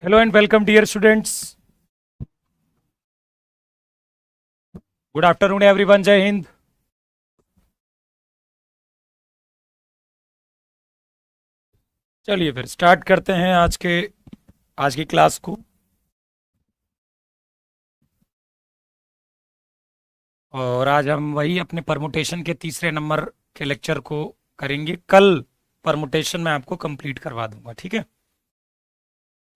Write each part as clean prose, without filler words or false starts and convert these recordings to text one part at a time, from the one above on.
Hello and welcome, dear students. Good afternoon, everyone. जय हिंद. चलिए फिर स्टार्ट करते हैं आज की क्लास को. और आज हम वही अपने परमुटेशन के तीसरे नंबर के लेक्चर को करेंगे. कल परमुटेशन मैं आपको कंप्लीट करवा दूंगा. ठीक है,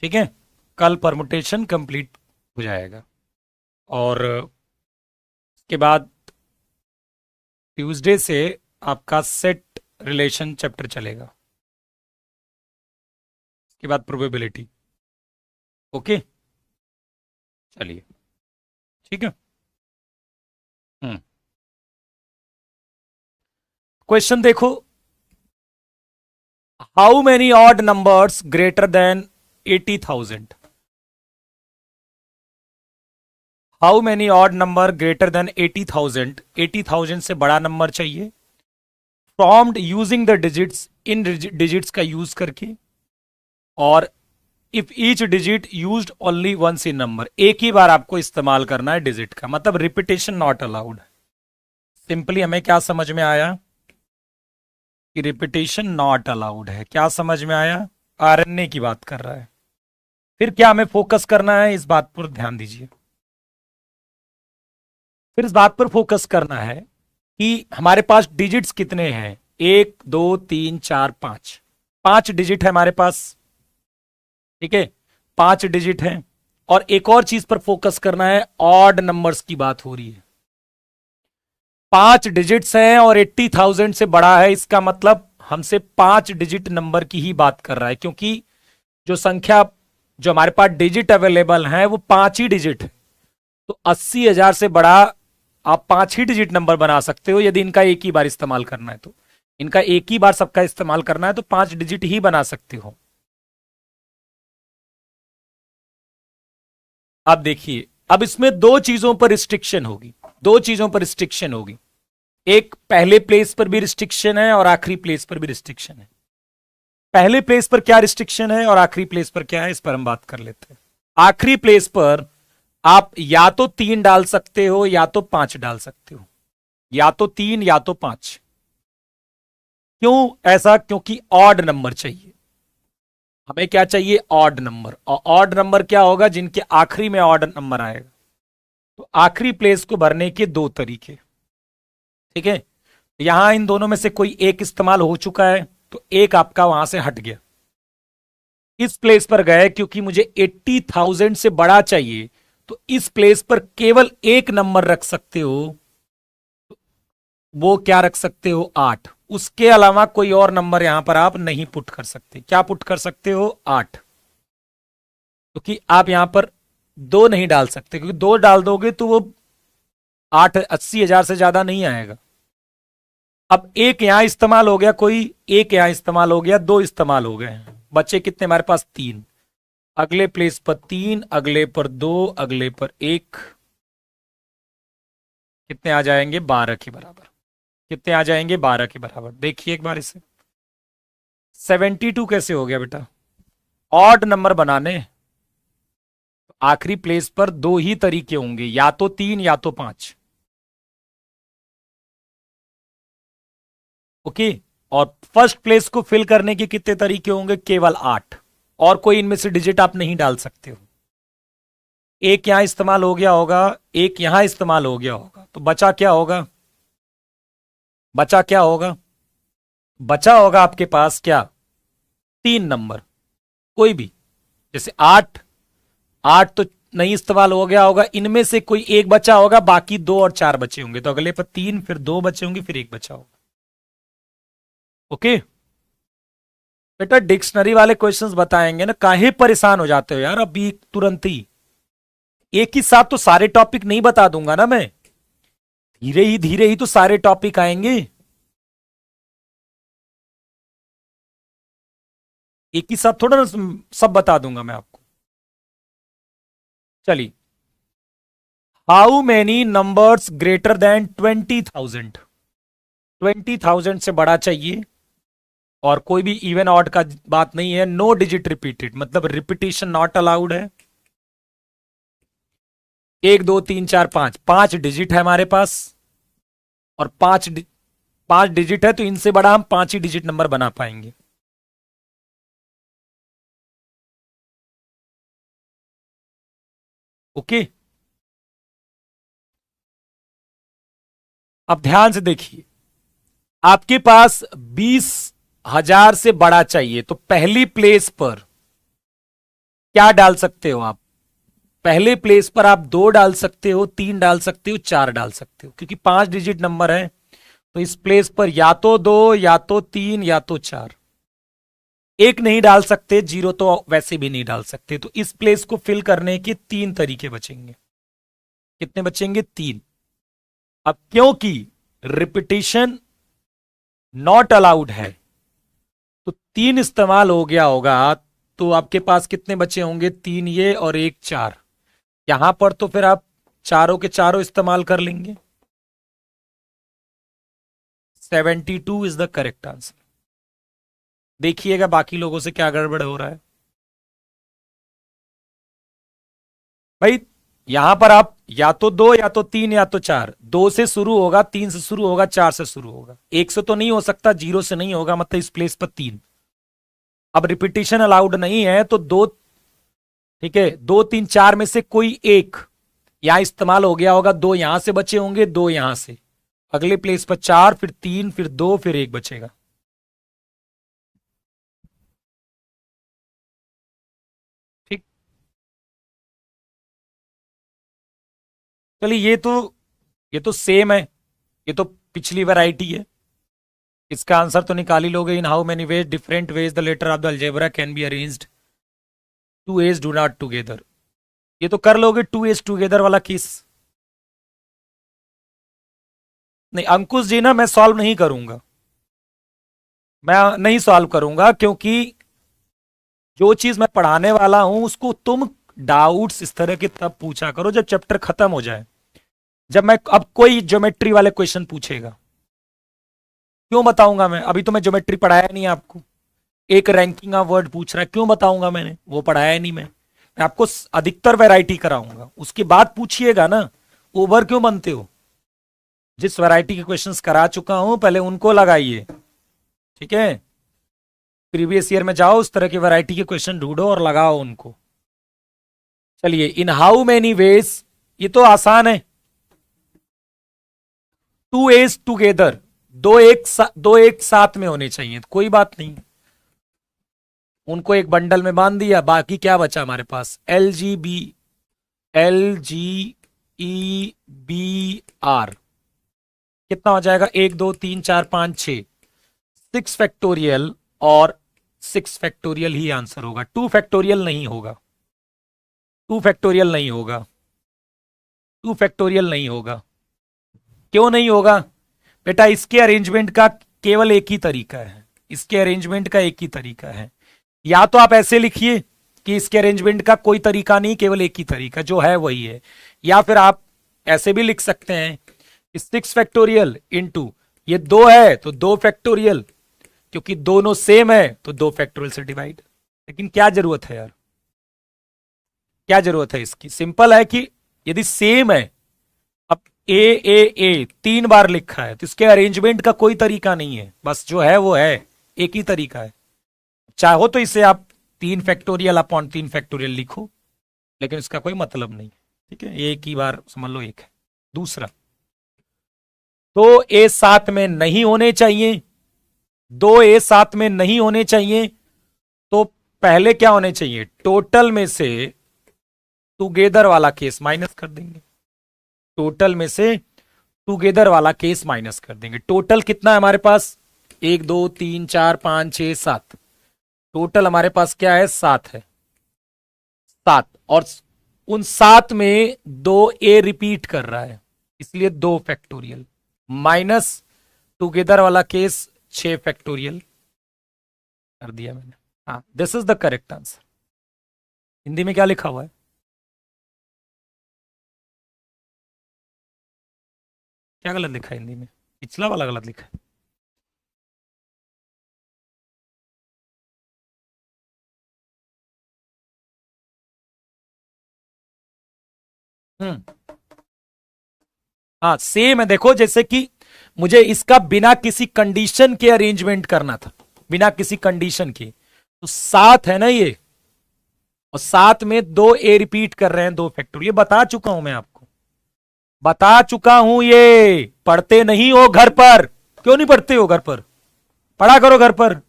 ठीक है. कल परमुटेशन कंप्लीट हो जाएगा और उसके बाद ट्यूसडे से आपका सेट रिलेशन चैप्टर चलेगा. उसके बाद प्रोबेबिलिटी. ओके, चलिए, ठीक है. क्वेश्चन देखो. How many odd numbers greater than 80,000? How many odd number greater than 80,000? 80,000 से बड़ा नंबर चाहिए. फॉर्म्ड यूजिंग द डिजिट्स, इन डिजिट्स का यूज करके. और if each digit used only once in number, एक ही बार आपको इस्तेमाल करना है डिजिट का, मतलब रिपीटेशन नॉट अलाउड. सिंपली हमें क्या समझ में आया कि रिपीटेशन नॉट अलाउड है. क्या समझ में आया? आरएनए की बात कर रहा है. फिर क्या हमें फोकस करना है, इस बात पर ध्यान दीजिए. फिर इस बात पर फोकस करना है कि हमारे पास डिजिट्स कितने हैं. 1 2 3 4 5. 5 डिजिट है हमारे पास. ठीक है, 5 डिजिट है. और एक और चीज पर फोकस करना है, ऑड नंबर्स की बात हो रही है. 5 डिजिट्स हैं और 80,000 से बड़ा है, इसका मतलब हमसे 5 डिजिट नंबर की ही बात कर रहा है, क्योंकि जो संख्या जो हमारे पास डिजिट अवेलेबल है वो 5 ही डिजिट है. तो 80,000 से बड़ा आप 5 ही डिजिट नंबर बना सकते हो यदि इनका एक ही बार इस्तेमाल करना है. तो इनका एक ही बार सबका इस्तेमाल करना है तो 5 डिजिट ही बना सकते हो. अब देखिए, अब इसमें दो चीजों पर रिस्ट्रिक्शन होगी. दो चीजों पर रिस्ट्रिक्शन होगी. एक पहले प्लेस पर भी रिस्ट्रिक्शन है और आखिरी प्लेस पर भी रिस्ट्रिक्शन है. पहले प्लेस पर क्या रिस्ट्रिक्शन है और आखिरी प्लेस पर क्या है, इस पर हम बात कर लेते हैं. आखिरी प्लेस पर आप या तो 3 डाल सकते हो या तो 5 डाल सकते हो. या तो 3 या तो 5. क्यों ऐसा? क्योंकि ऑड नंबर चाहिए. हमें क्या चाहिए? Odd number. और ऑड नंबर क्या होगा? जिनके आखिरी में ऑड नंबर आएगा. तो आखिरी प्लेस को भरने के दो तरीके. ठीक है, यहां इन दोनों में से कोई एक इस्तेमाल हो चुका है तो एक आपका वहां से हट गया. इस प्लेस पर गए क्योंकि मुझे 80,000 से बड़ा चाहिए, तो इस प्लेस पर केवल एक नंबर रख सकते हो. वो क्या रख सकते हो? 8. उसके अलावा कोई और नंबर यहां पर आप नहीं पुट कर सकते. क्या पुट कर सकते हो? 8. क्योंकि आप यहां पर 2 नहीं डाल सकते, क्योंकि 2 डाल दोगे तो वो 80,000 से ज्यादा नहीं आएगा. अब एक यहां इस्तेमाल हो गया, कोई एक यहां इस्तेमाल हो गया, 2 इस्तेमाल हो गए. बच्चे कितने हमारे पास? 3. अगले प्लेस पर 3, अगले पर 2, अगले पर 1. कितने आ जाएंगे? 12 के बराबर. कितने आ जाएंगे? 12 के बराबर. देखिए एक बार इसे. 72 कैसे हो गया बेटा? ऑड नंबर बनाने आखिरी प्लेस पर दो ही तरीके होंगे, या तो 3 या तो 5. ओके. और फर्स्ट प्लेस को फिल करने के कितने तरीके होंगे? केवल 8. और कोई इनमें से डिजिट आप नहीं डाल सकते हो. एक यहां इस्तेमाल हो गया होगा, एक यहां इस्तेमाल हो गया होगा, तो बचा क्या होगा? बचा क्या होगा? बचा होगा आपके पास क्या? 3 नंबर. कोई भी. जैसे 8. 8 तो नहीं इस्तेमाल हो गया होगा, इनमें से कोई एक बचा होगा, बाकी 2 और 4 बचे होंगे. तो अगले पर 3, फिर 2 बचे होंगे, फिर एक बचा होगा. ओके बेटा, डिक्शनरी वाले क्वेश्चंस बताएंगे ना, काहे परेशान हो जाते हो यार अभी तुरंत ही. एक ही साथ तो सारे टॉपिक नहीं बता दूंगा ना मैं. धीरे ही तो सारे टॉपिक आएंगे. एक ही साथ थोड़ा ना सब बता दूंगा मैं आपको. चलिए. How many numbers greater then 20,000? 20,000 से बड़ा चाहिए. और कोई भी इवन ऑड का बात नहीं है। नो डिजिट रिपीटेड, मतलब रिपीटेशन नॉट अलाउड है। 1 2 3 4 5, 5 डिजिट है हमारे पास, और 5 डिजिट है, तो इनसे बड़ा हम 5 ही डिजिट नंबर बना पाएंगे। ओके, अब ध्यान से देखिए, आपके पास 20,000 से बड़ा चाहिए, तो पहली प्लेस पर क्या डाल सकते हो आप? पहले प्लेस पर आप 2 डाल सकते हो, 3 डाल सकते हो, 4 डाल सकते हो, क्योंकि 5 डिजिट नंबर है। तो इस प्लेस पर या तो 2, या तो 3, या तो 4। एक नहीं डाल सकते, जीरो तो वैसे भी नहीं डाल सकते। तो इस प्लेस को फिल करने के 3 तरीके बचेंगे। कितने बचेंगे? 3। अब क्योंकि रिपीटिशन नॉट अलाउड है, तो 3 इस्तेमाल हो गया होगा। तो आपके पास कितने बचे होंगे? 3 ये और एक 4। यहां पर तो फिर आप चारों के चारों इस्तेमाल कर लेंगे। 72 इज द करेक्ट आंसर। देखिएगा बाकी लोगों से क्या गड़बड़ हो रहा है। भाई यहां पर आप या तो 2, या तो 3, या तो 4। 2 से शुरू होगा, 3 से शुरू होगा, 4 से शुरू होगा। एक से तो नहीं हो सकता, जीरो से नहीं होगा, मतलब इस प्लेस पर 3। अब रिपीटिशन अलाउड नहीं है, तो 2, ठीक है, 2 3 4 में से कोई एक यहां इस्तेमाल हो गया होगा। 2 यहां से बचे होंगे, 2 यहां से। अगले प्लेस पर 4, फिर 3, फिर 2, फिर 1 बचेगा। ठीक। चलिए, ये तो सेम है। ये तो पिछली वैरायटी है। इसका आंसर तो निकाल ही लोगे। In how many ways, different ways the letter of the algebra can be arranged, two A's do not together. ये तो कर लोगे, टू एज टूगेदर वाला केस। नहीं अंकुश जी, ना मैं सॉल्व नहीं करूंगा। मैं नहीं सॉल्व करूंगा, क्योंकि जो चीज मैं पढ़ाने वाला हूं उसको तुम डाउट्स इस तरह के तब पूछा करो जब चैप्टर खत्म हो जाए। जब मैं अब कोई ज्योमेट्री वाले क्वेश्चन पूछेगा, क्यों बताऊंगा मैं? अभी तो मैं ज्योमेट्री पढ़ाया नहीं आपको। एक रैंकिंग ऑफ वर्ड पूछ रहा है, क्यों बताऊंगा? मैंने वो पढ़ाया नहीं। मैं आपको अधिकतर वैरायटी कराऊंगा, उसके बाद पूछिएगा ना ओवर क्यों बनते हो। जिस वैरायटी के क्वेश्चंस करा चुका हूं पहले उनको लगाइए, ठीक है। प्रीवियस ईयर में जाओ, उस तरह की वैरायटी के क्वेश्चन ढूंढो और लगाओ उनको। चलिए, इन हाउ मेनी वेज, ये तो आसान है। टू एज टूगेदर, दो एक साथ में होने चाहिए, तो कोई बात नहीं। उनको एक बंडल में बांध दिया, बाकी क्या बचा हमारे पास? LGEBR। कितना हो जाएगा? 1 2 3 4 5 6, 6 फैक्टोरियल। और 6 फैक्टोरियल ही आंसर होगा, 2 फैक्टोरियल नहीं होगा। 2 फैक्टोरियल नहीं होगा। 2 फैक्टोरियल नहीं होगा। क्यों नहीं होगा? बेटा इसके अरेंजमेंट का केवल एक ही तरीका है। इसके अरेंजमेंट का एक ही तरीका है। या तो आप ऐसे लिखिए कि इसके अरेंजमेंट का कोई तरीका नहीं, केवल एक ही तरीका जो है वही है। या फिर आप ऐसे भी लिख सकते हैं, 6 फैक्टोरियल इंटू ये 2 है तो 2 फैक्टोरियल, क्योंकि दोनों सेम है तो 2 फैक्टोरियल से डिवाइड। लेकिन क्या जरूरत है यार? क्या जरूरत है इसकी? सिंपल है कि यदि सेम है, अब ए 3 बार लिखा है, तो इसके अरेंजमेंट का कोई तरीका नहीं है, बस जो है वो है, एक ही तरीका है। चाहो तो इसे आप 3 फैक्टोरियल लिखो, लेकिन इसका कोई मतलब नहीं। ठीक है, एक ही बार समझ लो, एक है। दूसरा, तो ए साथ में नहीं होने चाहिए, 2 ए साथ में नहीं होने चाहिए। तो पहले क्या होने चाहिए? टोटल में से टुगेदर वाला केस माइनस कर देंगे। टोटल में से टुगेदर वाला केस माइनस कर देंगे। टोटल कितना है हमारे पास? 1 2 3 4 5 6 7। टोटल हमारे पास क्या है? 7 है। 7, और उन 7 में 2 ए रिपीट कर रहा है, इसलिए 2 फैक्टोरियल माइनस टुगेदर वाला केस 6 फैक्टोरियल कर दिया मैंने। हाँ, this is the correct answer. Hindi में क्या लिखा हुआ है? क्या गलत लिखा है हिंदी में? पिछला वाला गलत लिखा है। हम्म। हाँ सेम है, देखो जैसे कि मुझे इसका बिना किसी कंडीशन के अरेंजमेंट करना था, बिना किसी कंडीशन के, तो 7 है ना ये, और 7 में 2 ए रिपीट कर रहे हैं, 2 फैक्टर, ये बता चुका हूं मैं आपको, बता चुका हूं ये। पढ़ते नहीं हो घर पर, क्यों नहीं पढ़ते हो घर पर? पढ़ा करो घर पर,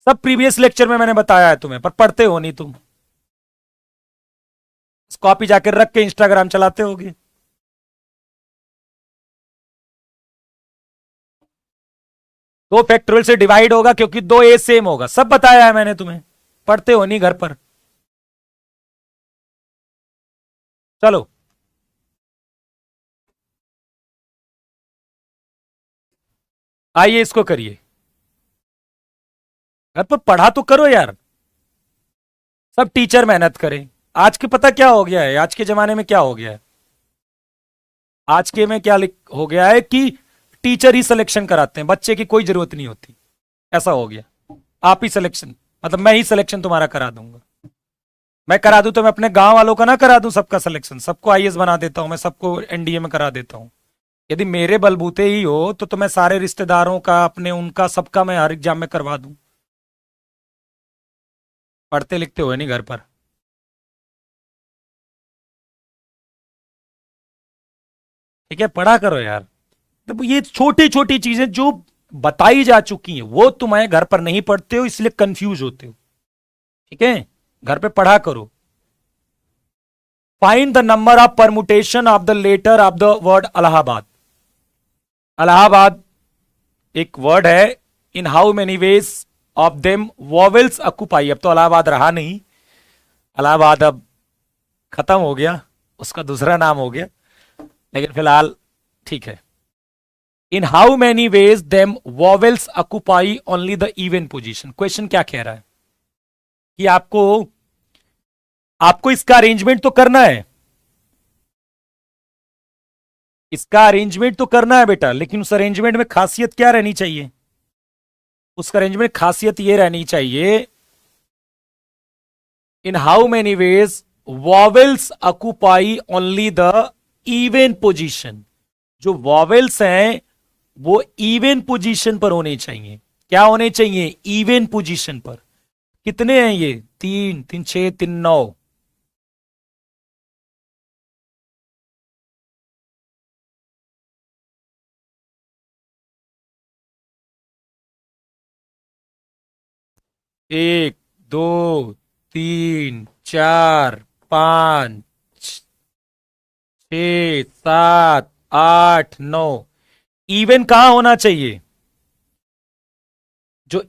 सब प्रीवियस लेक्चर में मैंने बताया है तुम्हें, पर पढ़ते हो नहीं तुम, कॉपी जाकर रख के इंस्टाग्राम चलाते होगे। दो फैक्टोरियल से डिवाइड होगा क्योंकि 2 ए सेम होगा, सब बताया है मैंने तुम्हें, पढ़ते हो नहीं घर पर। चलो आइए इसको करिए, घर पर पढ़ा तो करो यार, सब टीचर मेहनत करें। आज के पता क्या हो गया है, आज के जमाने में क्या हो गया है, आज के में क्या हो गया है कि टीचर ही सिलेक्शन कराते हैं, बच्चे की कोई जरूरत नहीं होती, ऐसा हो गया। आप ही सिलेक्शन, मतलब मैं ही सिलेक्शन तुम्हारा करा दूंगा। मैं करा दूं तो मैं अपने गांव वालों का ना करा दूं सबका सिलेक्शन, सबको आईएएस बना देता हूं, मैं सबको एनडीए में करा देता हूं। यदि मेरे बलबूते ही हो तो मैं सारे रिश्तेदारों का, अपने उनका, सबका मैं हर एग्जाम में करवा दूं। पढ़ते लिखते हुए नहीं घर पर। ठीक है, पढ़ा करो यार। तो ये छोटी छोटी चीजें जो बताई जा चुकी हैं वो तुम्हारे घर पर नहीं पढ़ते हो, इसलिए कंफ्यूज होते हो। ठीक है, घर पे पढ़ा करो। Find the number of permutation of the letter of the word Allahabad. Allahabad एक वर्ड है, in how many ways of them vowels occupy. अब तो अलाहाबाद रहा नहीं, अलाहाबाद अब खत्म हो गया, उसका दूसरा नाम हो गया, लेकिन फिलहाल ठीक है। In how many veg them vowels occupy only the even position. Question क्या कह रहा है कि आपको आपको इसका अरेंजमेंट तो करना है, इसका अरेंजमेंट तो करना है बेटा, लेकिन उस अरेंजमेंट में खासियत क्या रहनी चाहिए? उस अरेंजमेंट में खासियत ये रहनी चाहिए, इन how many veg vowels occupy only the even position. जो वॉवेल्स हैं वो इवन पोजीशन पर होने चाहिए। क्या होने चाहिए? इवन पोजीशन पर। कितने हैं ये? 3 3 6 3 9। एक, दो, तीन, चार, 5, 6, 7, 8, 9। इवन कहां होना चाहिए? जो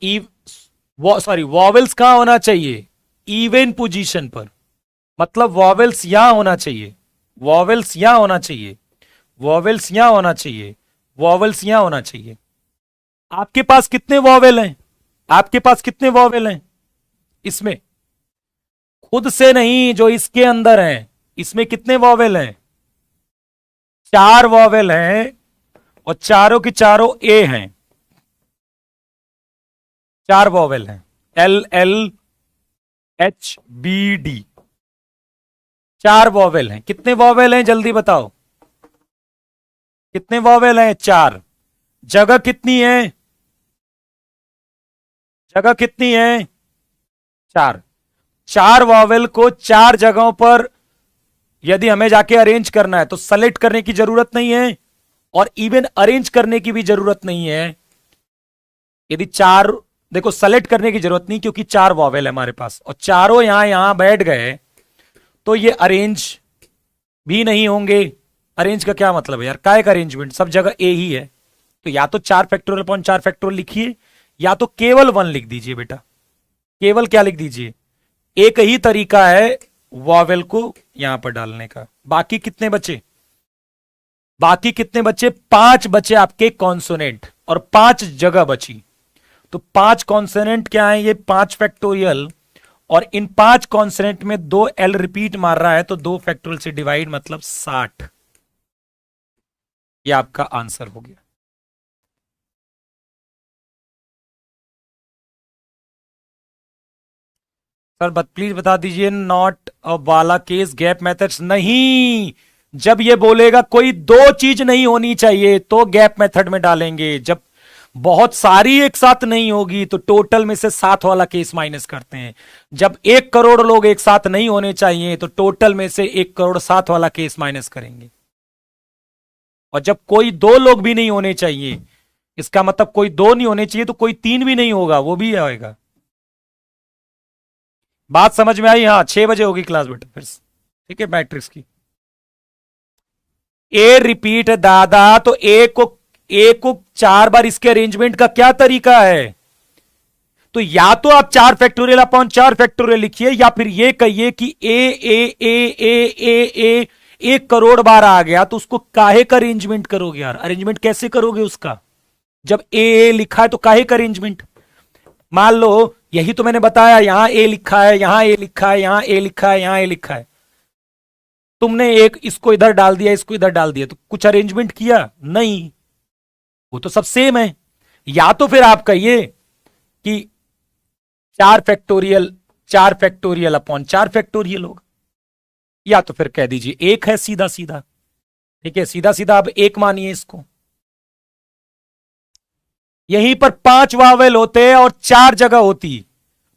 सॉरी, वॉवेल्स कहां होना चाहिए? इवन पोजीशन पर। मतलब वॉवेल्स यहां होना चाहिए, वॉवेल्स यहां होना चाहिए, वॉवेल्स यहां होना चाहिए, वॉवेल्स यहां होना चाहिए। आपके पास कितने वॉवेल हैं? आपके पास कितने वॉवेल हैं इसमें? खुद से नहीं, जो इसके अंदर हैं, इसमें कितने वॉवेल हैं? 4 वॉवेल हैं, और चारों के चारों ए हैं। 4 वॉवेल हैं, L L H B D. 4 vowel हैं। कितने वॉवेल हैं जल्दी बताओ? कितने वॉवेल हैं? 4। जगह कितनी है? जगह कितनी है? 4। 4 वॉवेल को 4 जगहों पर यदि हमें जाके अरेंज करना है तो सेलेक्ट करने की जरूरत नहीं है, और इवन अरेंज करने की भी जरूरत नहीं है। यदि 4, देखो सेलेक्ट करने की जरूरत नहीं क्योंकि 4 वॉवेल है हमारे पास, और चारों यहां यहां बैठ गए तो ये अरेंज भी नहीं होंगे। अरेंज का क्या मतलब है यार? काय का अरेंजमेंट? सब जगह ए ही है, तो या तो 4 फैक्टोरियल अपॉन 4 फैक्टोरियल लिखिए, या तो केवल 1 लिख दीजिए बेटा। केवल क्या लिख दीजिए? एक ही तरीका है वॉवेल को यहां पर डालने का। बाकी कितने बचे? बाकी कितने बचे? 5 बचे आपके कॉन्सोनेंट, और 5 जगह बची। तो 5 कॉन्सोनेंट क्या है? ये 5 फैक्टोरियल, और इन 5 कॉन्सोनेंट में 2 एल रिपीट मार रहा है, तो 2 फैक्टोरियल से डिवाइड, मतलब 60। ये आपका आंसर हो गया। सर प्लीज बता दीजिए, नॉट अब वाला केस गैप मेथड्स नहीं। जब ये बोलेगा कोई दो चीज नहीं होनी चाहिए तो गैप मेथड में डालेंगे। जब बहुत सारी एक साथ नहीं होगी तो टोटल में से 7 वाला केस माइनस करते हैं। जब 1 करोड़ लोग एक साथ नहीं होने चाहिए तो टोटल में से 1 करोड़ 7 वाला केस माइनस करेंगे। और जब कोई 2 लोग भी नहीं होने चाहिए, इसका मतलब कोई 2 नहीं होने चाहिए तो कोई 3 भी नहीं होगा, वो भी आएगा। बात समझ में आई? हाँ, 6 बजे होगी क्लास बेटा फिर। ठीक है, मैट्रिक्स की ए रिपीट दादा, तो ए को 4 बार इसके अरेंजमेंट का क्या तरीका है? तो या तो आप 4 फैक्टोरियल अपॉन 4 फैक्टोरियल लिखिए, या फिर ये कहिए कि ए 1 करोड़ बार आ गया तो उसको काहे का अरेंजमेंट करोगे यार? अरेंजमेंट कैसे करोगे उसका? जब ए लिखा है तो काहे का अरेंजमेंट? मान लो यही तो मैंने बताया, यहां ए लिखा है, यहां ए लिखा है, यहां ए लिखा है, यहां ए लिखा है। तुमने एक इसको इधर डाल दिया, इसको इधर डाल दिया, तो कुछ अरेंजमेंट किया? नहीं, वो तो सब सेम है। या तो फिर आप कहिए कि 4 फैक्टोरियल अपॉन 4 फैक्टोरियल होगा, या तो फिर कह दीजिए 1 है सीधा सीधा। ठीक है, सीधा सीधा अब 1 मानिए इसको। यहीं पर 5 वावेल होते हैं और 4 जगह होती,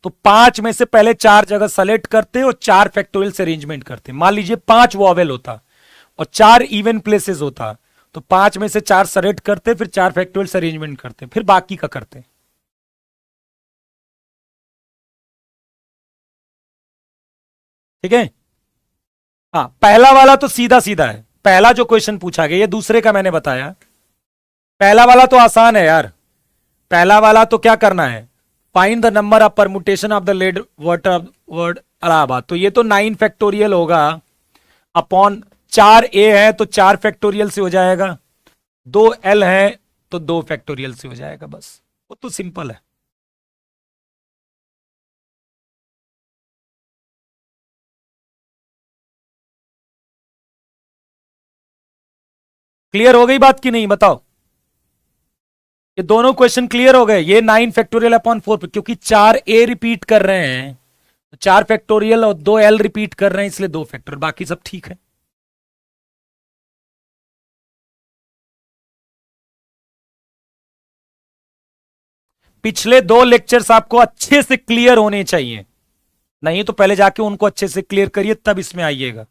तो 5 में से पहले 4 जगह सेलेक्ट करते और 4 फैक्टोरियल से अरेंजमेंट करते। मान लीजिए 5 वावेल होता और 4 इवन प्लेसेस होता, तो 5 में से 4 सेलेक्ट करते, फिर 4 फैक्टोरियल से अरेंजमेंट करते, फिर बाकी का करते। ठीक है। हाँ, पहला वाला तो सीधा सीधा है। पहला जो क्वेश्चन पूछा गया, ये दूसरे का मैंने बताया। पहला वाला तो आसान है यार। पहला वाला तो क्या करना है? Find the number of permutation of the lead word Allahabad. तो ये तो 9 फैक्टोरियल होगा अपॉन 4 ए है तो 4 फैक्टोरियल से हो जाएगा, 2 एल है तो 2 फैक्टोरियल से हो जाएगा, बस। वो तो सिंपल है। क्लियर हो गई बात की नहीं? बताओ। ये दोनों क्वेश्चन क्लियर हो गए? ये 9 फैक्टोरियल अपॉन 4, क्योंकि 4 ए रिपीट कर रहे हैं, 4 फैक्टोरियल और 2 एल रिपीट कर रहे हैं, इसलिए 2 फैक्टोरियल, बाकी सब ठीक है। पिछले 2 लेक्चर्स आपको अच्छे से क्लियर होने चाहिए, नहीं तो पहले जाके उनको अच्छे से क्लियर करिए तब इसमें आइएगा।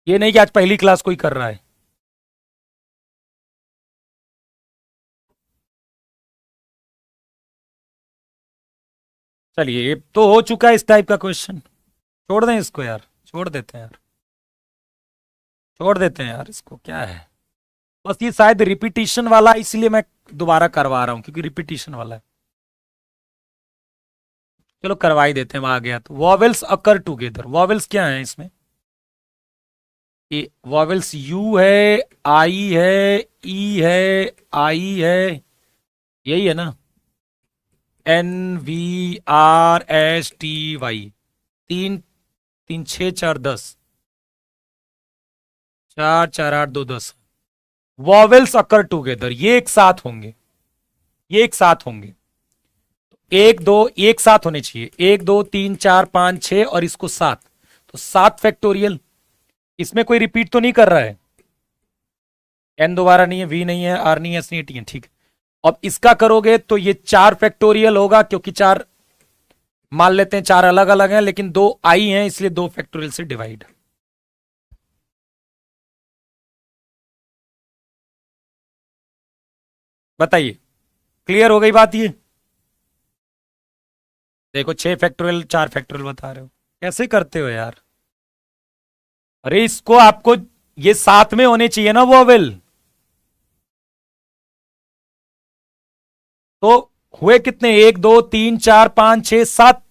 ये नहीं कि आज पहली क्लास कोई कर रहा है। चलिए, ये तो हो चुका है इस टाइप का क्वेश्चन। छोड़ दें इसको यार, छोड़ देते हैं यार, छोड़ देते हैं यार इसको, क्या है। बस ये शायद रिपीटिशन वाला, इसलिए मैं दोबारा करवा रहा हूं, क्योंकि रिपीटिशन वाला है। चलो करवा ही देते हैं, आ गया तो। वॉवेल्स अकर टुगेदर, वॉवेल्स क्या है इसमें? ये वॉवेल्स यू है, आई है, ई है, आई है, यही है ना? NVRSTY, 3 3 6 4 10, 4 4 8 2 10। वॉवेल्स अकर टुगेदर, ये एक साथ होंगे, ये एक साथ होंगे। 1 2 एक साथ होने चाहिए, 1 2 3 4 5 6 और इसको 7, तो 7 फैक्टोरियल। इसमें कोई रिपीट तो नहीं कर रहा है? एन दोबारा नहीं है, वी नहीं है, आर नहीं है, एस नहीं है, टी है, ठीक है। अब इसका करोगे तो ये 4 फैक्टोरियल होगा, क्योंकि 4 मान लेते हैं 4 अलग अलग हैं, लेकिन 2 आई हैं, इसलिए 2 फैक्टोरियल से डिवाइड। बताइए, क्लियर हो गई बात? ये देखो, 6 फैक्टोरियल 4 फैक्टोरियल बता रहे हो, कैसे करते हो यार? अरे इसको आपको ये साथ में होने चाहिए ना वोवेल। तो हुए कितने? 1 2 3 4 5 6 7।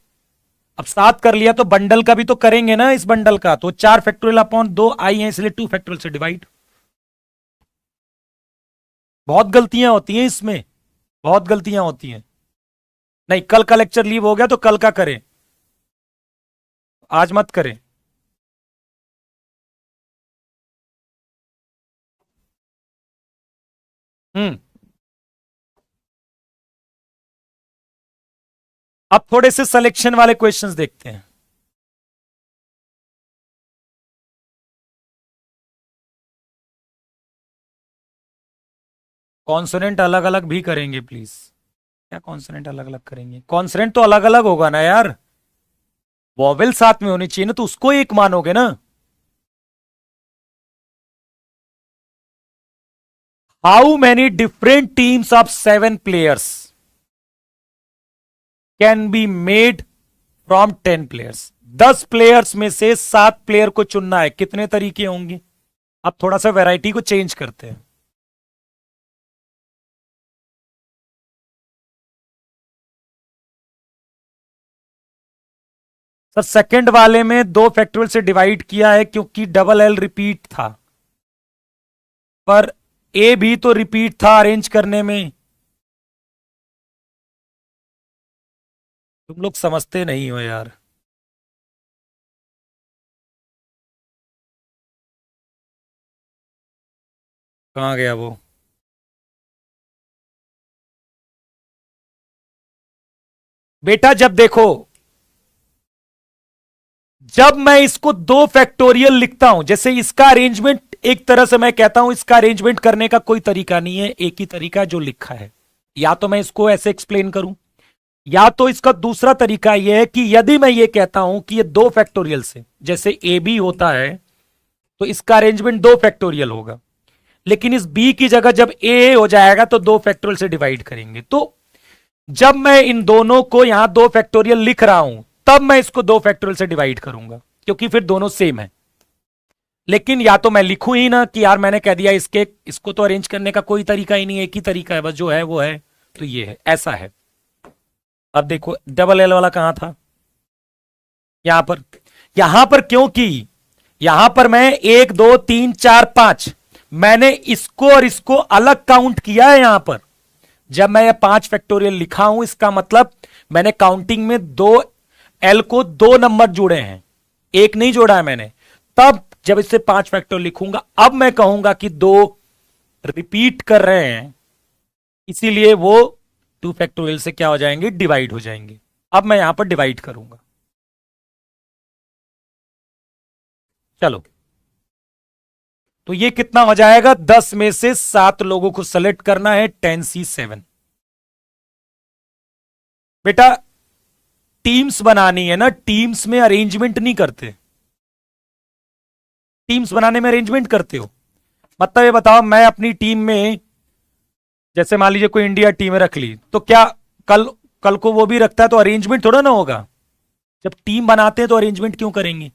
अब 7 कर लिया तो बंडल का भी तो करेंगे ना, इस बंडल का। तो 4 फैक्टोरियल अपॉन 2 आई है, इसलिए 2 फैक्टोरियल से डिवाइड। बहुत गलतियां होती हैं इसमें, बहुत गलतियां होती हैं। नहीं, कल का लेक्चर लीव हो गया तो कल का करें, आज मत करें। हम्म। अब थोड़े से सिलेक्शन वाले क्वेश्चंस देखते हैं। कॉन्सोनेंट अलग अलग भी करेंगे प्लीज। क्या कॉन्सोनेंट अलग अलग करेंगे? कॉन्सोनेंट तो अलग अलग होगा ना यार, वॉवेल साथ में होनी चाहिए ना, तो उसको एक मानोगे ना। How many different teams of 7 players can be made from 10 players? 10 players में से 7 प्लेयर को चुनना है, कितने तरीके होंगे? अब थोड़ा सा वैरायटी को चेंज करते हैं। सर सेकंड वाले में 2 फैक्टोरियल से डिवाइड किया है क्योंकि डबल एल रिपीट था, पर ए भी तो रिपीट था अरेंज करने में। तुम लोग समझते नहीं हो यार। कहां गया वो? बेटा जब देखो, जब मैं इसको 2 फैक्टोरियल लिखता हूं, जैसे इसका अरेंजमेंट एक तरह से मैं कहता हूं, इसका अरेंजमेंट करने का कोई तरीका नहीं है, एक ही तरीका जो लिखा है। या तो मैं इसको ऐसे एक्सप्लेन करूं, या तो इसका दूसरा तरीका यह है कि यदि मैं ये कहता हूं कि ये 2 फैक्टोरियल से, जैसे ए बी होता है, तो इसका अरेंजमेंट 2 फैक्टोरियल होगा। लेकिन इस बी की जगह जब ए हो जाएगा तो 2 फैक्टोरियल से डिवाइड करेंगे। तो जब मैं इन दोनों को यहां 2 फैक्टोरियल लिख रहा हूं, तब मैं इसको 2 फैक्टोरियल से डिवाइड करूंगा, क्योंकि फिर दोनों सेम है। लेकिन या तो मैं लिखूं ही ना कि यार मैंने कह दिया इसको तो अरेंज करने का कोई तरीका ही नहीं, एक ही तरीका है बस, जो है वो है, तो ये है, ऐसा है। अब देखो डबल एल वाला कहां था? यहां पर। यहां पर क्योंकि यहां पर मैं 1 2 3 4 5, मैंने इसको और इसको अलग काउंट किया है यहां पर। जब मैं ये 5 फैक्टोरियल लिखा हूं, इसका मतलब मैंने काउंटिंग में 2 एल को 2 नंबर जोड़े हैं, एक नहीं जोड़ा है मैंने। तब जब इससे 5 फैक्टोरियल लिखूंगा, अब मैं कहूंगा कि 2 रिपीट कर रहे हैं, इसीलिए वो 2 फैक्टोरियल से क्या हो जाएंगे, डिवाइड हो जाएंगे। अब मैं यहां पर डिवाइड करूंगा। चलो, तो ये कितना हो जाएगा? 10 में से 7 लोगों को सेलेक्ट करना है, 10C7। बेटा टीम्स बनानी है ना, टीम्स में अरेंजमेंट नहीं करते। टीम्स बनाने में अरेंजमेंट करते हो? मतलब ये बताओ, मैं अपनी टीम में, जैसे मान लीजिए कोई इंडिया टीम रख ली, तो क्या कल कल को वो भी रखता है तो अरेंजमेंट थोड़ा ना होगा? जब टीम बनाते हैं तो अरेंजमेंट क्यों करेंगे?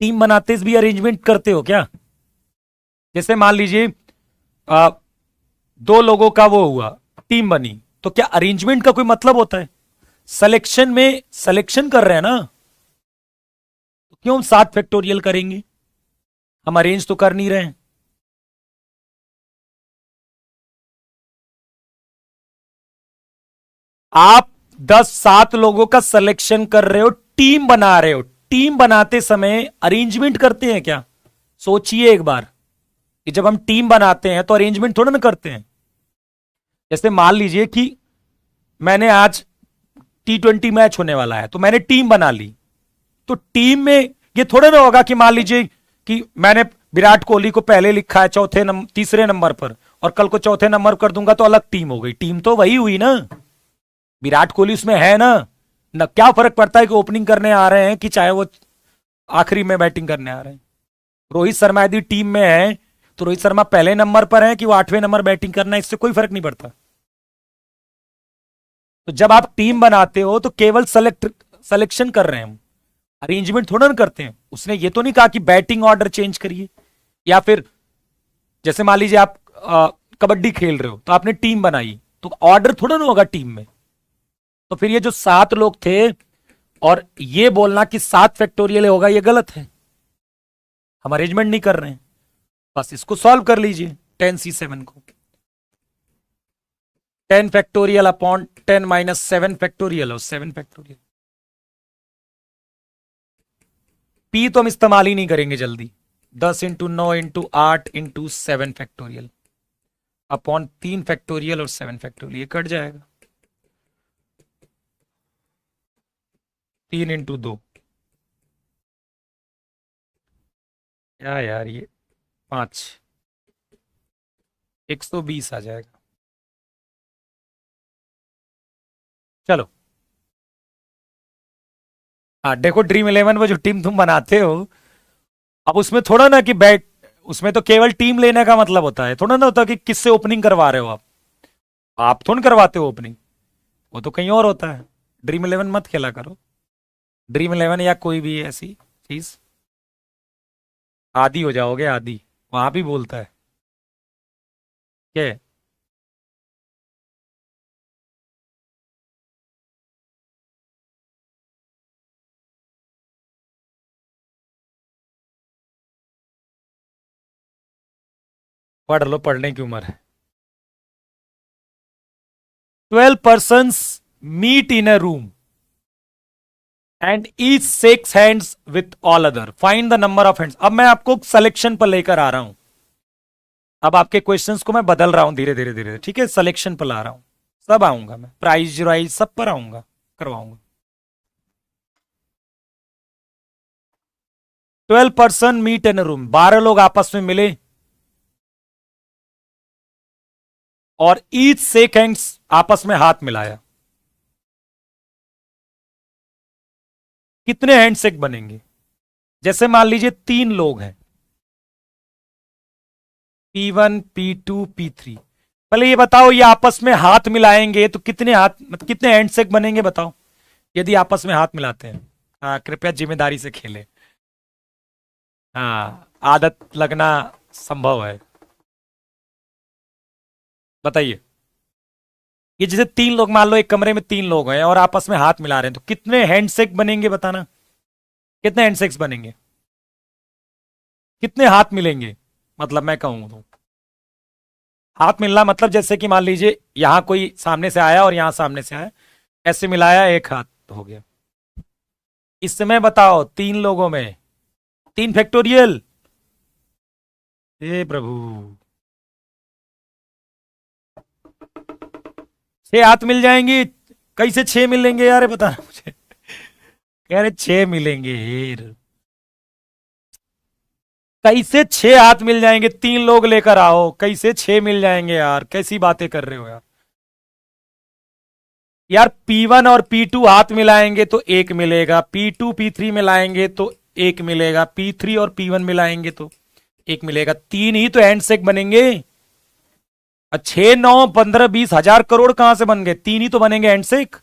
टीम बनाते भी अरेंजमेंट करते हो क्या? जैसे मान लीजिए आ, 2 लोगों का वो हुआ, टीम बनी, तो क्या अरेंजमेंट का कोई मतलब होता है? सिलेक्शन में सिलेक्शन कर रहे हैं ना, तो क्यों हम 7 फैक्टोरियल करेंगे? हम अरेंज तो कर नहीं रहे हैं। आप 10 7 लोगों का सिलेक्शन कर रहे हो, टीम बना रहे हो, टीम बनाते समय अरेंजमेंट करते हैं क्या? सोचिए एक बार कि जब हम टीम बनाते हैं तो अरेंजमेंट थोड़ा ना करते हैं। जैसे मान लीजिए कि मैंने आज T20 मैच होने वाला है, तो मैंने टीम बना ली, तो टीम में ये थोड़ा ना होगा कि मान लीजिए कि मैंने विराट कोहली को पहले लिखा है तीसरे नंबर पर, और कल को चौथे नंबर कर दूंगा तो अलग टीम हो गई। टीम तो वही हुई ना, विराट कोहली उसमें है ना। ना क्या फर्क पड़ता है कि ओपनिंग करने आ रहे हैं कि चाहे वो आखिरी में बैटिंग करने आ रहे हैं। रोहित शर्मा यदि टीम में है तो रोहित शर्मा पहले नंबर पर है कि वो 8वें नंबर बैटिंग करना है, इससे कोई फर्क नहीं पड़ता। तो जब आप टीम बनाते हो तो केवल सिलेक्शन कर रहे हैं हम, अरेंजमेंट थोड़ा ना करते हैं। उसने ये तो नहीं कहा कि बैटिंग ऑर्डर चेंज करिए, या फिर जैसे मान लीजिए आप कबड्डी खेल रहे हो तो आपने टीम बनाई, तो ऑर्डर थोड़ा ना होगा टीम में। तो फिर ये जो 7 लोग थे, और ये बोलना कि 7 फैक्टोरियल होगा, ये गलत है। हम अरेंजमेंट नहीं कर रहे हैं, बस इसको सॉल्व कर लीजिए 10C7 को। 10 फैक्टोरियल अपॉन 10 - 7 फैक्टोरियल, और 7 फैक्टोरियल। पी तो हम इस्तेमाल ही नहीं करेंगे जल्दी। 10 × 9 × 8 × 7 फैक्टोरियल अपॉन 3 फैक्टोरियल और 7 फैक्टोरियल, ये कट जाएगा। 3 × 2, क्या यार ये 5, 120 आ जाएगा। चलो, हाँ देखो, ड्रीम इलेवन वो जो टीम तुम बनाते हो, अब उसमें थोड़ा ना कि बैट, उसमें तो केवल टीम लेने का मतलब होता है, थोड़ा ना होता कि किससे ओपनिंग करवा रहे हो आप थोड़ा करवाते हो ओपनिंग, वो तो कहीं और होता है। ड्रीम इलेवन मत खेला करो, ड्रीम इलेवन या कोई भी ऐसी चीज, आदी हो जाओगे, आदी। वहां भी बोलता है क्या? पढ़ लो, पढ़ने की उम्र है। 12 persons meet in a room and each shakes hands with all other. Find the number of hands. अब मैं आपको सिलेक्शन पर लेकर आ रहा हूं, अब आपके क्वेश्चंस को मैं बदल रहा हूं धीरे धीरे धीरे, ठीक है, सिलेक्शन पर ला रहा हूं, सब आऊंगा मैं, प्राइज राइज सब पर आऊंगा, करवाऊंगा। 12 पर्सन मीट इन रूम, 12 लोग आपस में मिले, और ईच शेक हैंड्स, आपस में हाथ मिलाया, कितने हैंडशेक बनेंगे? जैसे मान लीजिए 3 लोग हैं, P1 P2 P3, पहले ये बताओ, ये आपस में हाथ मिलाएंगे तो कितने हाथ, मतलब कितने हैंडशेक बनेंगे बताओ, यदि आपस में हाथ मिलाते हैं। हाँ, कृपया जिम्मेदारी से खेलें, हाँ आदत लगना संभव है। बताइए, ये जैसे 3 लोग, मान लो एक कमरे में 3 लोग हैं और आपस में हाथ मिला रहे हैं, तो कितने हैंडशेक बनेंगे बताना, कितने हैंडशेक्स बनेंगे, कितने हाथ मिलेंगे, मतलब मैं कहूं तो, हाथ मिलना मतलब जैसे कि मान लीजिए यहां कोई सामने से आया और यहां सामने से आया, ऐसे मिलाया, एक हाथ हो गया। इस समय बताओ 3 लोगों में 3 फैक्टोरियल, हे प्रभु, 6 हाथ मिल जाएंगे, कैसे 6 मिलेंगे यार, बता मुझे, कह रहे 6 मिलेंगे यार, कैसे 6 हाथ मिल जाएंगे, 3 लोग लेकर आओ, कैसे 6 मिल जाएंगे यार, कैसी बातें कर रहे हो यार। यार P1 और P2 हाथ मिलाएंगे तो एक मिलेगा, P2 P3 मिलाएंगे तो एक मिलेगा, P3 और P1 मिलाएंगे तो एक मिलेगा, 3 ही तो हैंडशेक बनेंगे। 6 9 15 20 हजार करोड़ कहां से बन गए, 3 ही तो बनेंगे हैंडशेक।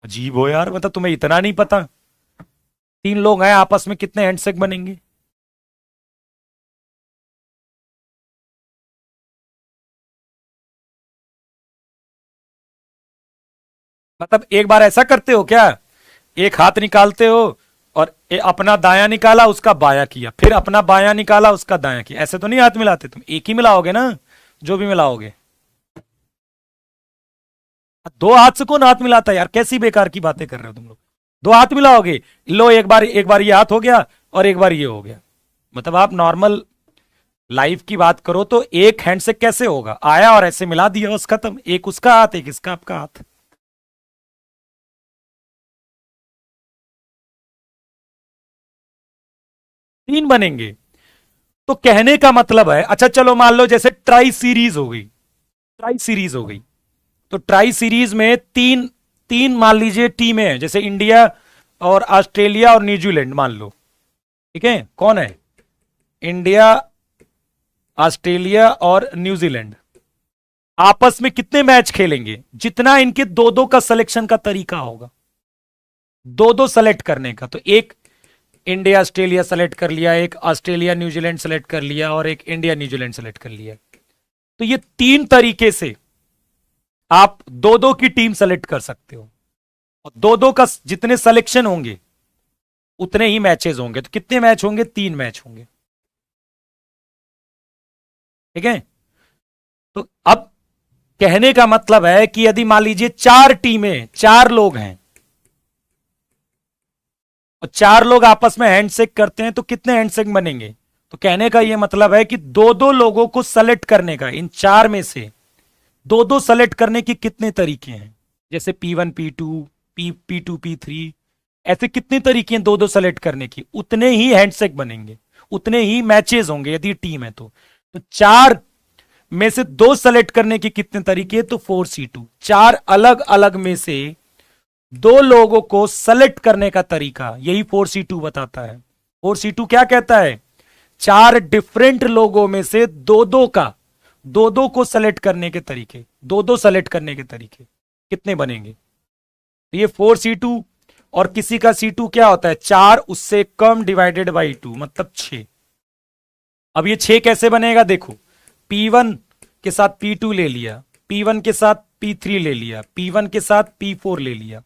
अजीब हो यार, मतलब तुम्हें इतना नहीं पता, 3 लोग हैं आपस में कितने हैंडशेक बनेंगे। मतलब एक बार ऐसा करते हो क्या, एक हाथ निकालते हो और अपना दाया निकाला उसका बाया किया, फिर अपना बाया निकाला उसका दाया किया, ऐसे तो नहीं हाथ मिलाते, तुम एक ही मिलाओगे ना, जो भी मिलाओगे। 2 हाथ से कौन हाथ मिलाता है यार, कैसी बेकार की बातें कर रहे हो तुम लोग, 2 हाथ मिलाओगे, लो एक बार ये हाथ हो गया और एक बार ये हो गया, मतलब आप नॉर्मल लाइफ की बात करो तो एक हैंड से कैसे होगा, आया और ऐसे मिला दिया, बस खत्म, एक उसका हाथ एक इसका आपका हाथ। 3 बनेंगे, तो कहने का मतलब है, अच्छा चलो मान लो जैसे ट्राई सीरीज हो गई, ट्राई सीरीज हो गई, तो ट्राई सीरीज में तीन तीन मान लीजिए टीमें हैं, जैसे इंडिया और ऑस्ट्रेलिया और न्यूजीलैंड मान लो, ठीक है, कौन है, इंडिया, ऑस्ट्रेलिया और न्यूजीलैंड, आपस में कितने मैच खेलेंगे, जितना इनके दो दो का सिलेक्शन का तरीका होगा, दो दो सेलेक्ट करने का, तो एक इंडिया ऑस्ट्रेलिया सेलेक्ट कर लिया, एक ऑस्ट्रेलिया न्यूजीलैंड सेलेक्ट कर लिया, और एक इंडिया न्यूजीलैंड सेलेक्ट कर लिया, तो ये 3 तरीके से आप दो दो की टीम सेलेक्ट कर सकते हो, और दो दो का जितने सिलेक्शन होंगे उतने ही मैचेस होंगे, तो कितने मैच होंगे, 3 मैच होंगे, ठीक है। तो अब कहने का मतलब है कि यदि मान लीजिए 4 टीमें, 4 लोग हैं और 4 लोग आपस में हैंडशेक करते हैं, तो कितने हैंडशेक बनेंगे, तो कहने का यह मतलब है कि दो दो लोगों को सेलेक्ट करने का, इन 4 में से दो दो सेलेक्ट करने के कितने तरीके हैं, जैसे P1 P2 P2 P3, ऐसे कितने तरीके हैं दो दो सेलेक्ट करने की, उतने ही हैंडशेक बनेंगे, उतने ही मैचेस होंगे यदि टीम है तो चार में से दो सेलेक्ट करने के कितने तरीके, तो 4C2, चार अलग अलग में से दो लोगों को सेलेक्ट करने का तरीका, यही 4C2 बताता है। 4C2 क्या कहता है, चार डिफरेंट लोगों में से दो दो को सेलेक्ट करने के तरीके, दो दो सेलेक्ट करने के तरीके कितने बनेंगे। तो ये 4C2, और किसी का C2 क्या होता है, 4 उससे कम डिवाइडेड बाई 2 मतलब 6। अब ये 6 कैसे बनेगा, देखो P1 के साथ P2 ले लिया, P1 के साथ P3 ले लिया, P1 के साथ P4 ले लिया,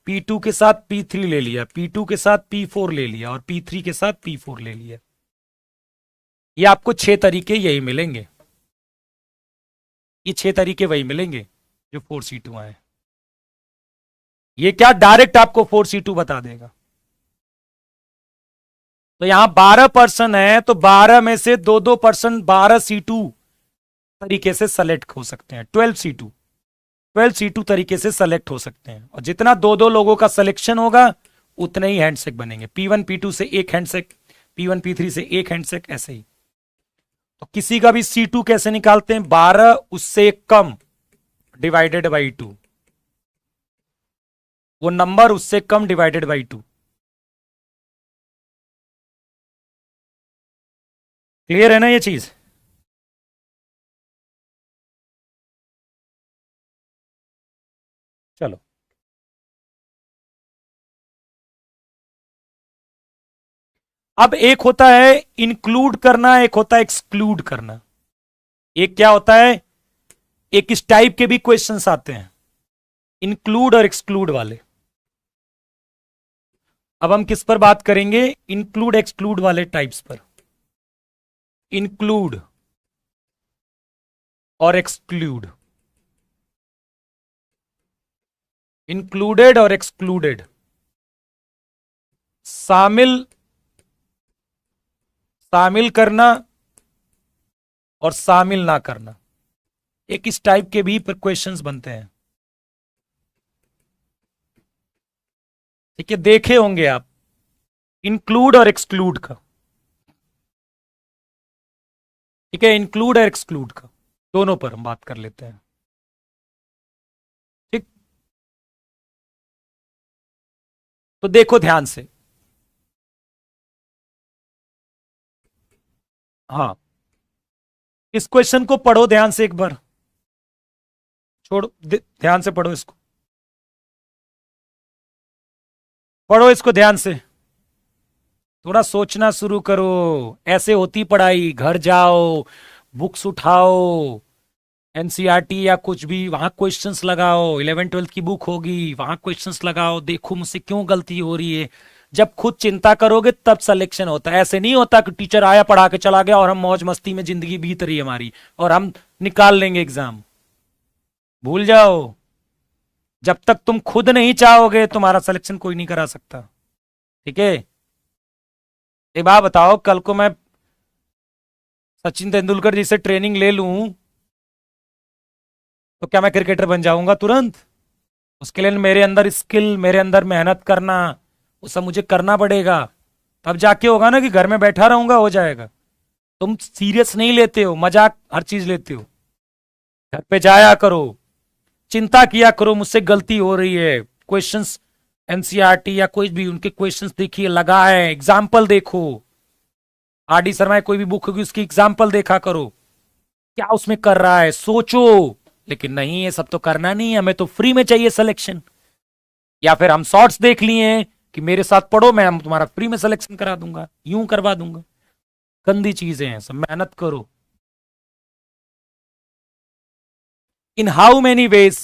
P2 के साथ P3 ले लिया, P2 के साथ P4 ले लिया और P3 के साथ P4 ले लिया। ये आपको 6 तरीके यही मिलेंगे, ये 6 तरीके वही मिलेंगे जो 4C2 आए। ये क्या डायरेक्ट आपको 4C2 बता देगा। तो यहां 12 पर्सन है तो 12 में से दो दो पर्सन 12C2 तरीके से सेलेक्ट हो सकते हैं, 12C2 तरीके से सेलेक्ट हो सकते हैं, और जितना दो दो लोगों का सिलेक्शन होगा उतने ही हैंडशेक बनेंगे। P1 P2 से एक हैंडशेक, P1 P3 से एक हैंडशेक, ऐसे ही। तो किसी का भी C2 कैसे निकालते हैं, 12 उससे कम डिवाइडेड बाई 2, वो नंबर उससे कम डिवाइडेड बाई 2। क्लियर है ना ये चीज। चलो अब एक होता है इंक्लूड करना, एक होता है एक्सक्लूड करना। एक क्या होता है, एक इस टाइप के भी क्वेश्चंस आते हैं, इंक्लूड और एक्सक्लूड वाले। अब हम किस पर बात करेंगे, इंक्लूड एक्सक्लूड वाले टाइप्स पर। इंक्लूड और एक्सक्लूड, इंक्लूडेड और एक्सक्लूडेड, शामिल करना और शामिल ना करना, एक इस टाइप के भी क्वेश्चंस बनते हैं। ठीक है, देखे होंगे आप इंक्लूड और एक्सक्लूड का। ठीक है, इंक्लूड और एक्सक्लूड का दोनों पर हम बात कर लेते हैं। ठीक, तो देखो ध्यान से, हाँ इस क्वेश्चन को पढ़ो ध्यान से एक बार, छोड़ो ध्यान से पढ़ो इसको, पढ़ो इसको ध्यान से, थोड़ा सोचना शुरू करो। ऐसे होती पढ़ाई, घर जाओ, बुक्स उठाओ, एनसीईआरटी या कुछ भी, वहां क्वेश्चंस लगाओ, 11th 12th की बुक होगी वहां क्वेश्चंस लगाओ, देखो मुझसे क्यों गलती हो रही है। जब खुद चिंता करोगे तब सिलेक्शन होता है। ऐसे नहीं होता कि टीचर आया पढ़ा के चला गया और हम मौज मस्ती में जिंदगी बीत रही है हमारी और हम निकाल लेंगे एग्जाम, भूल जाओ। जब तक तुम खुद नहीं चाहोगे तुम्हारा सिलेक्शन कोई नहीं करा सकता। ठीक है, एक बात बताओ, कल को मैं सचिन तेंदुलकर जी से ट्रेनिंग ले लूं तो क्या मैं क्रिकेटर बन जाऊंगा तुरंत? उसके लिए मेरे अंदर स्किल, मेरे अंदर मेहनत करना, वो सब मुझे करना पड़ेगा, तब जाके होगा ना। कि घर में बैठा रहूंगा हो जाएगा। तुम सीरियस नहीं लेते हो, मजाक हर चीज लेते हो। घर पे जाया करो, चिंता किया करो मुझसे गलती हो रही है, क्वेश्चंस एनसीईआरटी या कोई भी उनके क्वेश्चंस देखिए, लगा है, एग्जाम्पल देखो। आरडी शर्मा कोई भी बुक होगी उसकी एग्जाम्पल देखा करो, क्या उसमें कर रहा है, सोचो। लेकिन नहीं, ये सब तो करना नहीं है, हमें तो फ्री में चाहिए सिलेक्शन। या फिर हम शॉर्ट्स देख लिए कि मेरे साथ पढ़ो, मैं हम तुम्हारा फ्री में सिलेक्शन करा दूंगा, यूं करवा दूंगा। गंदी चीजें हैं सब, मेहनत करो। इन हाउ मेनी वेज,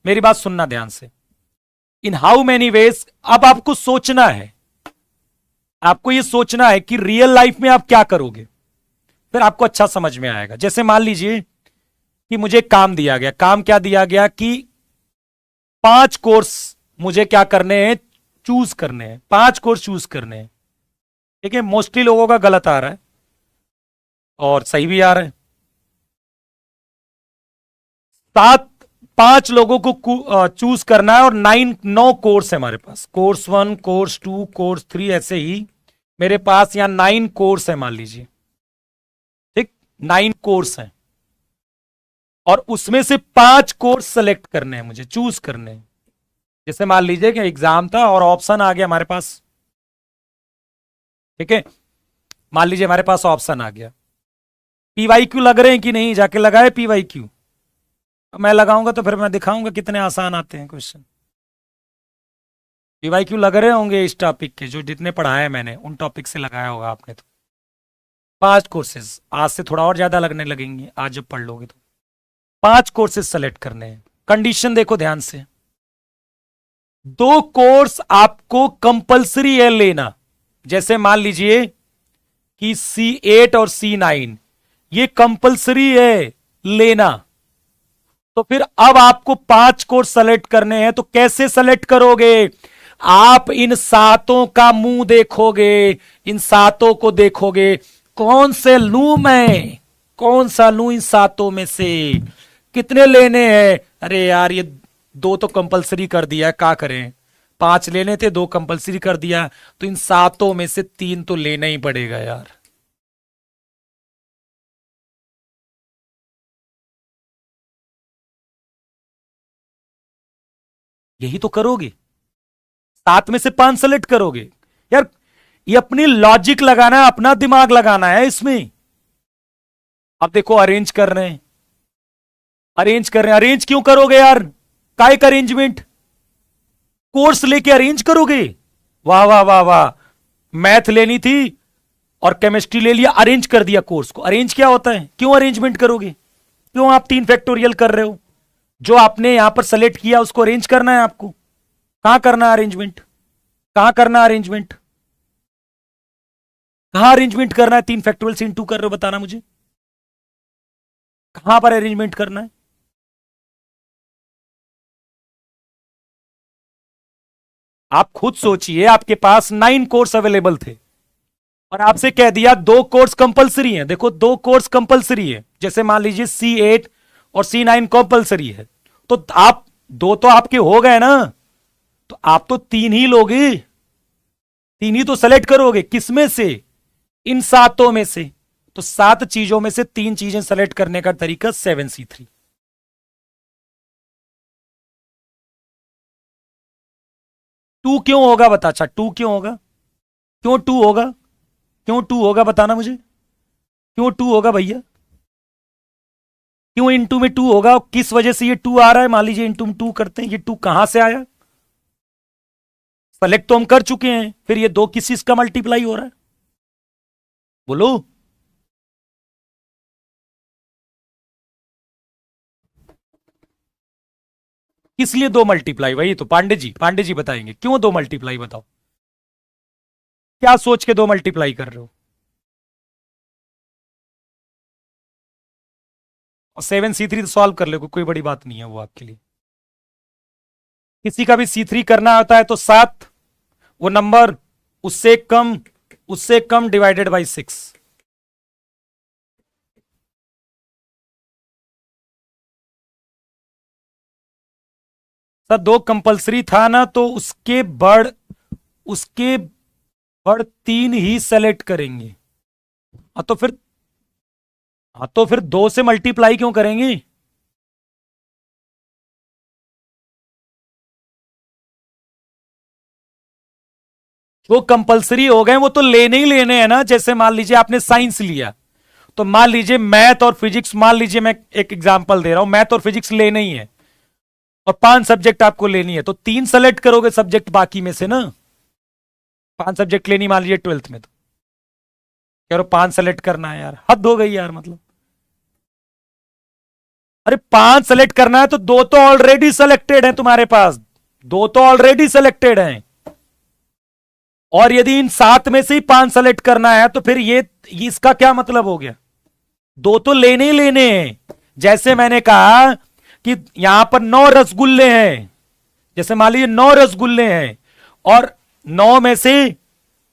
मेरी बात सुनना ध्यान से, इन हाउ मेनी वेज, अब आपको सोचना है, आपको यह सोचना है कि रियल लाइफ में आप क्या करोगे, फिर आपको अच्छा समझ में आएगा। जैसे मान लीजिए कि मुझे काम दिया गया, काम क्या दिया गया कि 5 कोर्स मुझे क्या करने हैं, चूज करने हैं, 5 कोर्स चूज करने हैं। ठीक है, मोस्टली लोगों का गलत आ रहा है और सही भी आ रहा है। 7 5 लोगों को चूज करना है और 9 कोर्स है हमारे पास, कोर्स 1, कोर्स 2, कोर्स 3, ऐसे ही मेरे पास यहां 9 कोर्स है मान लीजिए, ठीक, 9 कोर्स हैं और उसमें से 5 कोर्स सेलेक्ट करने हैं, मुझे चूज करने हैं। जैसे मान लीजिए कि एग्जाम था और ऑप्शन आ गया हमारे पास, ठीक है, मान लीजिए हमारे पास ऑप्शन आ गया, पीवाईक्यू लग रहे हैं कि नहीं, जाके लगाए पीवाईक्यू। मैं लगाऊंगा तो फिर मैं दिखाऊंगा कितने आसान आते हैं क्वेश्चन। पीवाईक्यू लग रहे होंगे इस टॉपिक के, जो जितने पढ़ाए मैंने उन टॉपिक से लगाया होगा आपने। तो 5 कोर्सेज, आज से थोड़ा और ज्यादा लगने लगेंगे आज जब पढ़ लोगे तो। 5 कोर्सेज सेलेक्ट करने हैं। कंडीशन देखो ध्यान से, 2 कोर्स आपको कंपलसरी है लेना। जैसे मान लीजिए कि C8 और C9 ये कंपलसरी है लेना, तो फिर अब आपको 5 कोर्स सेलेक्ट करने हैं। तो कैसे सेलेक्ट करोगे? आप इन 7 का मुंह देखोगे, इन 7 को देखोगे, कौन से लूं मैं, कौन सा लूं इन 7 में से, कितने लेने हैं। अरे यार ये 2 तो कंपलसरी कर दिया, क्या करें, 5 लेने थे, 2 कंपलसरी कर दिया, तो इन 7 में से 3 तो लेना ही पड़ेगा यार। यही तो करोगे, 7 में से 5 सेलेक्ट करोगे यार। ये अपनी लॉजिक लगाना है, अपना दिमाग लगाना है इसमें। अब देखो अरेंज कर रहे हैं, अरेंज कर रहे हैं, अरेंज क्यों करोगे यार, काय का अरेंजमेंट, कोर्स लेके अरेंज करोगे। वाह वाह वाह वाह, मैथ लेनी थी और केमिस्ट्री ले लिया, अरेंज कर दिया कोर्स को। अरेंज क्या होता है, क्यों अरेंजमेंट करोगे, क्यों आप 3 फैक्टोरियल कर रहे हो। जो आपने यहां पर सेलेक्ट किया उसको अरेंज करना है आपको। कहां करना है अरेंजमेंट, कहां करना है अरेंजमेंट, कहां अरेंजमेंट करना है। 3 फैक्टोरियल से इनटू कर रहे हो, बताना मुझे कहां पर अरेंजमेंट करना है। आप खुद सोचिए, आपके पास 9 कोर्स अवेलेबल थे और आपसे कह दिया 2 कोर्स कंपलसरी हैं। देखो 2 कोर्स कंपलसरी है, जैसे मान लीजिए C8 और C9 कंपलसरी है, तो आप 2 तो आपके हो गए ना, तो आप तो 3 ही लोगे, 3 ही तो सेलेक्ट करोगे। किसमें से, इन 7 में से। तो 7 चीजों में से 3 चीजें सेलेक्ट करने का तरीका 7C3। टू क्यों होगा बता, अच्छा 2 क्यों होगा, क्यों 2 होगा, क्यों 2 होगा बताना मुझे, क्यों 2 होगा भैया, क्यों इनटू में 2 होगा, किस वजह से ये 2 आ रहा है। मान लीजिए इनटू में 2 करते हैं, ये 2 कहां से आया, सेलेक्ट तो हम कर चुके हैं, फिर ये 2 किस चीज का मल्टीप्लाई हो रहा है, बोलो। किस लिए 2 मल्टीप्लाई, वही तो पांडे जी बताएंगे क्यों 2 मल्टीप्लाई, बताओ क्या सोच के 2 मल्टीप्लाई कर रहे हो। और 7C3 तो सॉल्व कर ले, कोई बड़ी बात नहीं है वो आपके लिए। किसी का भी C3 करना होता है तो 7 वो नंबर, उससे कम डिवाइडेड बाई 6। सर 2 कंपलसरी था ना, तो उसके बढ़ 3 ही सेलेक्ट करेंगे। हाँ तो फिर, हाँ तो फिर 2 से मल्टीप्लाई क्यों करेंगे। जो कंपलसरी हो गए वो तो लेने ही लेने हैं ना। जैसे मान लीजिए आपने साइंस लिया, तो मान लीजिए मैथ और फिजिक्स, मान लीजिए मैं एक एग्जांपल दे रहा हूं, मैथ और फिजिक्स लेने ही है और 5 सब्जेक्ट आपको लेनी है, तो 3 सेलेक्ट करोगे सब्जेक्ट बाकी में से ना। 5 सब्जेक्ट लेनी मान लीजिए 12th में, तो कह रहे 5 सेलेक्ट करना है यार, हद हो गई यार मतलब। अरे 5 सेलेक्ट करना है तो 2 तो ऑलरेडी सेलेक्टेड है तुम्हारे पास, 2 तो ऑलरेडी सेलेक्टेड हैं। और यदि इन 7 में से ही 5 सेलेक्ट करना है तो फिर ये इसका क्या मतलब हो गया, 2 तो लेने ही लेने हैं। जैसे मैंने कहा कि यहां पर 9 रसगुल्ले हैं, जैसे मान लीजिए 9 रसगुल्ले हैं और 9 में से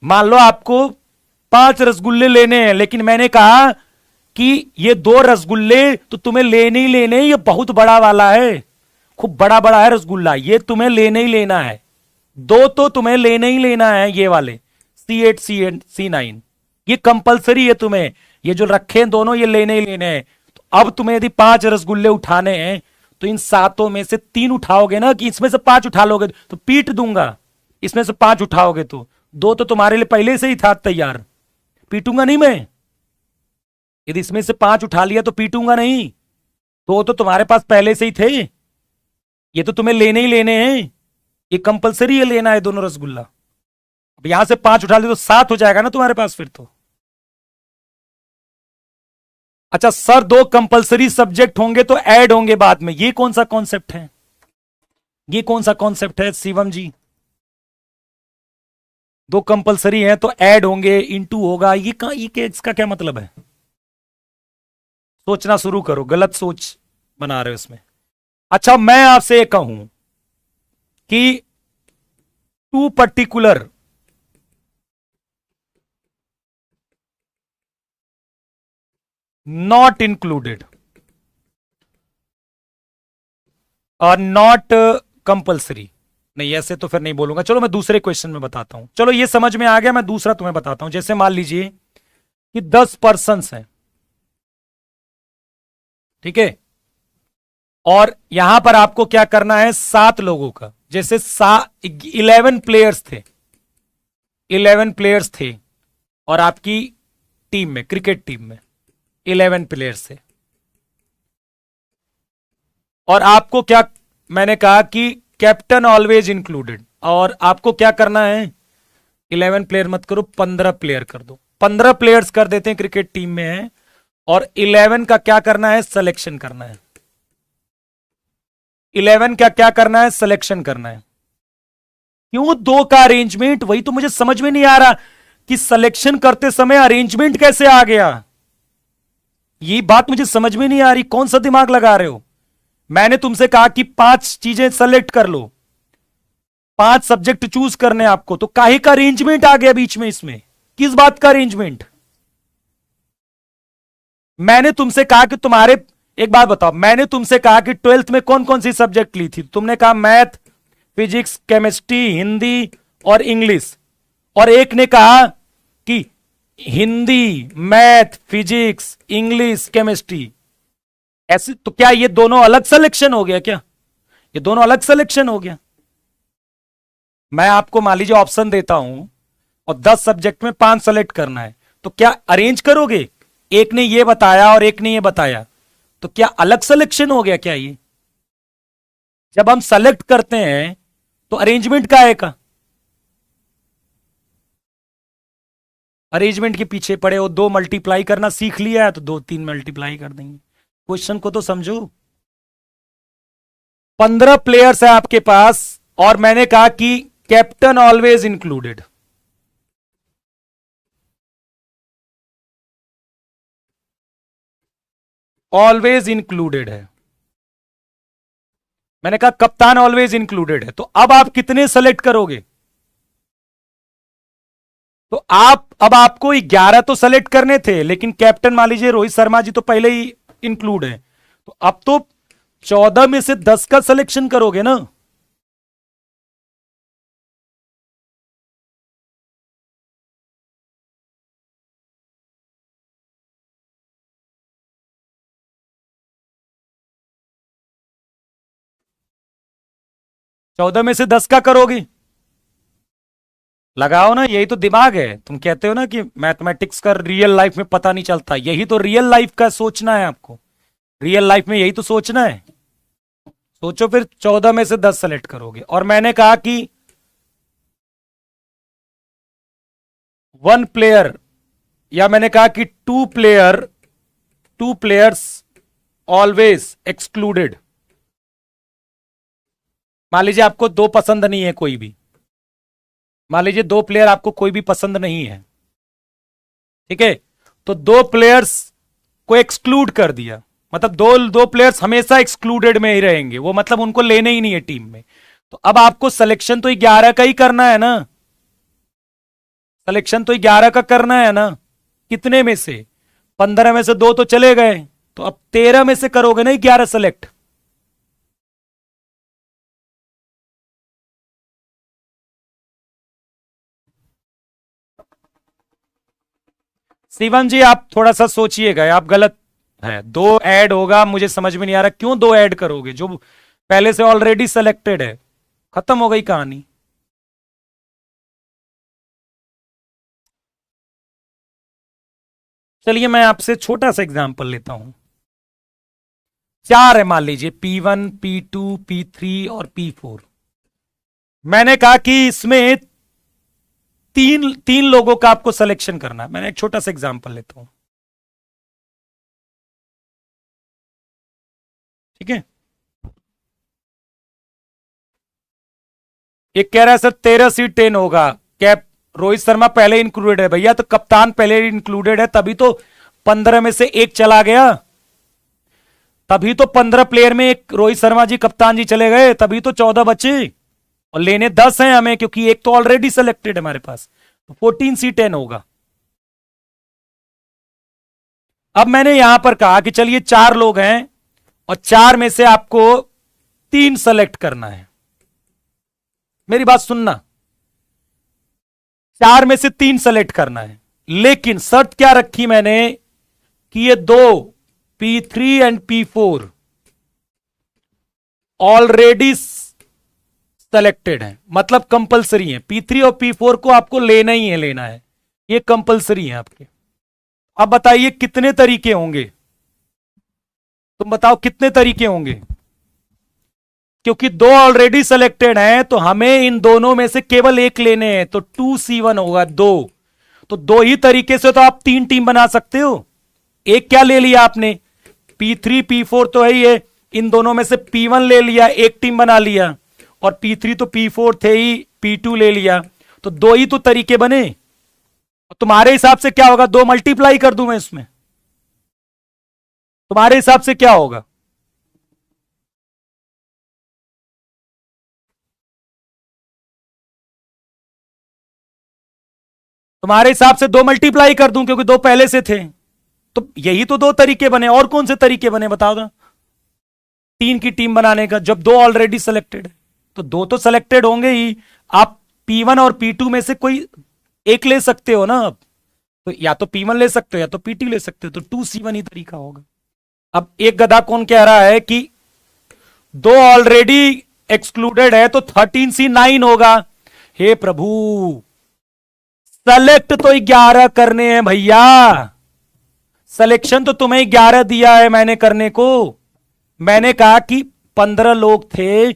मान लो आपको 5 रसगुल्ले लेने हैं, लेकिन मैंने कहा कि ये 2 रसगुल्ले तो तुम्हें लेने ही लेने, ये बहुत बड़ा वाला है, खूब बड़ा बड़ा है रसगुल्ला, ये तुम्हें लेने ही लेना है। दो तो तुम्हें लेने ही लेना है, ये वाले C8 C8 C9, ये कंपलसरी है तुम्हें। ये जो रखे हैं दोनों, ये लेने ही लेने हैं। तो अब तुम्हें यदि 5 रसगुल्ले उठाने हैं तो इन 7 में से 3 उठाओगे ना, कि इसमें से 5 उठा लोगे तो पीट दूंगा। इसमें से 5 उठाओगे तो 2 तो तुम्हारे लिए पहले से ही था तैयार, पीटूंगा नहीं मैं। यदि इसमें से 5 उठा लिया तो पीटूंगा नहीं, 2 तो तुम्हारे पास पहले से ही थे, ये तो तुम्हें लेने ही लेने हैं, ये कंपलसरी है लेना है दोनों रसगुल्ला। अब यहां से 5 उठा ले तो 7 हो जाएगा ना तुम्हारे पास फिर तो। अच्छा सर, 2 कंपलसरी सब्जेक्ट होंगे तो ऐड होंगे बाद में, ये कौन सा कॉन्सेप्ट है? ये कौन सा कॉन्सेप्ट है शिवम जी? 2 कंपलसरी है तो ऐड होंगे, इनटू होगा, ये इसका क्या मतलब है? सोचना शुरू करो, गलत सोच बना रहे हो इसमें। अच्छा मैं आपसे ये कहूं कि 2 पर्टिकुलर नॉट इंक्लूडेड और नॉट कंपल्सरी, नहीं ऐसे तो फिर नहीं बोलूंगा। चलो मैं दूसरे क्वेश्चन में बताता हूं, चलो ये समझ में आ गया, मैं दूसरा तुम्हें बताता हूं। जैसे मान लीजिए कि 10 पर्सन्स हैं, ठीक है, और यहां पर आपको क्या करना है, 7 लोगों का, जैसे 11 प्लेयर्स थे, 11 प्लेयर्स थे, और आपकी टीम में, क्रिकेट टीम में 11 प्लेयर्स थे, और आपको क्या, मैंने कहा कि कैप्टन ऑलवेज इंक्लूडेड, और आपको क्या करना है, 11 प्लेयर मत करो, 15 प्लेयर कर दो। 15 प्लेयर्स कर देते हैं, क्रिकेट टीम में है, और 11 का क्या करना है, सिलेक्शन करना है। 11 का क्या करना है, सिलेक्शन करना है। क्यों 2 का अरेंजमेंट, वही तो मुझे समझ में नहीं आ रहा कि सिलेक्शन करते समय अरेंजमेंट कैसे आ गया, ये बात मुझे समझ में नहीं आ रही। कौन सा दिमाग लगा रहे हो? मैंने तुमसे कहा कि 5 चीजें सेलेक्ट कर लो, 5 सब्जेक्ट चूज करने आपको, तो काहे का अरेंजमेंट आ गया बीच में? इसमें किस बात का अरेंजमेंट? मैंने तुमसे कहा कि तुम्हारे, एक बात बताओ, मैंने तुमसे कहा कि 12th में कौन कौन सी सब्जेक्ट ली थी? तुमने कहा मैथ, फिजिक्स, केमिस्ट्री, हिंदी और इंग्लिश, और एक ने कहा कि Hindi, math, physics, English, chemistry. ऐसे तो क्या ये दोनों अलग सिलेक्शन हो गया क्या? ये दोनों अलग सिलेक्शन हो गया। मैं आपको मान लीजिए ऑप्शन देता हूं और 10 सब्जेक्ट में 5 सेलेक्ट करना है, तो क्या अरेंज करोगे? एक ने ये बताया और एक ने ये बताया, तो क्या अलग सिलेक्शन हो गया क्या? ये जब हम सेलेक्ट करते हैं तो अरेंजमेंट का है का? अरेंजमेंट के पीछे पड़े हो, 2 मल्टीप्लाई करना सीख लिया है तो 2 3 मल्टीप्लाई कर देंगे। क्वेश्चन को तो समझो। 15 प्लेयर्स है आपके पास, और मैंने कहा कि captain always included. Always included है, मैंने कहा कप्तान ऑलवेज इंक्लूडेड है, तो अब आप कितने सेलेक्ट करोगे? तो आप, अब आपको 11 तो सेलेक्ट करने थे, लेकिन कैप्टन मान लीजिए रोहित शर्मा जी तो पहले ही इंक्लूड है, तो अब तो 14 में से 10 का सिलेक्शन करोगे ना। चौदह में से 10 का करोगे, लगाओ ना, यही तो दिमाग है। तुम कहते हो ना कि मैथमेटिक्स का रियल लाइफ में पता नहीं चलता, यही तो रियल लाइफ का सोचना है आपको, रियल लाइफ में यही तो सोचना है। सोचो फिर, 14 में से 10 सेलेक्ट करोगे, और मैंने कहा कि 1 प्लेयर, या मैंने कहा कि 2 प्लेयर्स ऑलवेज एक्सक्लूडेड। मान लीजिए आपको 2 पसंद नहीं है कोई भी, मान लीजिए 2 प्लेयर आपको कोई भी पसंद नहीं है, ठीक है, तो 2 प्लेयर्स को एक्सक्लूड कर दिया, मतलब दो प्लेयर्स हमेशा एक्सक्लूडेड में ही रहेंगे, वो मतलब उनको लेने ही नहीं है टीम में। तो अब आपको सिलेक्शन तो 11 का ही करना है ना, सिलेक्शन तो 11 का करना है ना। कितने में से? 15 में से 2 तो चले गए, तो अब 13 में से करोगे ना 11 सेलेक्ट। शिवम जी आप थोड़ा सा सोचिएगा, आप गलत है। दो ऐड होगा, मुझे समझ में नहीं आ रहा क्यों दो ऐड करोगे, जो पहले से ऑलरेडी सेलेक्टेड है। खत्म हो गई कहानी। चलिए मैं आपसे छोटा सा एग्जांपल लेता हूं। चार है मान लीजिए, P1 P2 P3 और P4। मैंने कहा कि इसमें तीन तीन लोगों का आपको सिलेक्शन करना है। मैंने एक छोटा सा एग्जांपल लेता हूं, ठीक है। एक कह रहा है सर 13 C10 होगा, कैप रोहित शर्मा पहले इंक्लूडेड है। भैया तो कप्तान पहले इंक्लूडेड है, तभी तो 15 में से एक चला गया, तभी तो 15 प्लेयर में एक रोहित शर्मा जी कप्तान जी चले गए, तभी तो 14 बचे। और लेने 10 हैं हमें, क्योंकि एक तो ऑलरेडी सेलेक्टेड है हमारे पास, तो 14C10 होगा। अब मैंने यहां पर कहा कि चलिए चार लोग हैं और चार में से आपको तीन सेलेक्ट करना है। मेरी बात सुनना, चार में से तीन सेलेक्ट करना है, लेकिन शर्त क्या रखी मैंने कि ये दो P3 and P4 already selected है, मतलब कंपलसरी है। P3 और P4 को आपको लेना ही है, लेना है, ये कंपलसरी है आपके। अब बताइए कितने तरीके होंगे, तुम बताओ कितने तरीके होंगे। क्योंकि दो ऑलरेडी सेलेक्टेड हैं तो हमें इन दोनों में से केवल एक लेने हैं, तो 2C1 होगा, दो। तो दो ही तरीके से तो आप तीन टीम बना सकते हो। एक क्या ले लिया आपने, P3 P4 तो है ही है, इन दोनों में से P1 ले लिया, एक टीम बना लिया, और P3 तो P4 थे ही, P2 ले लिया, तो दो ही तो तरीके बने। तुम्हारे हिसाब से क्या होगा, दो मल्टीप्लाई कर दूं मैं इसमें, तुम्हारे हिसाब से क्या होगा। तुम्हारे हिसाब से दो मल्टीप्लाई कर दूं, क्योंकि दो पहले से थे, तो यही तो दो तरीके बने। और कौन से तरीके बने बताओ ना, तीन की टीम बनाने का, जब दो ऑलरेडी सेलेक्टेड है तो दो तो सेलेक्टेड होंगे ही। आप P1 और P2 में से कोई एक ले सकते हो ना, अब तो या तो P1 ले सकते हो या तो P2 ले सकते हो, तो 2C1 ही तरीका होगा। अब एक गधा कौन कह रहा है कि दो ऑलरेडी एक्सक्लूडेड है तो 13C9 होगा। हे प्रभु, सेलेक्ट तो 11 करने हैं भैया, सिलेक्शन तो तुम्हें 11 दिया है मैंने करने को। मैंने कहा कि 15 लोग थे,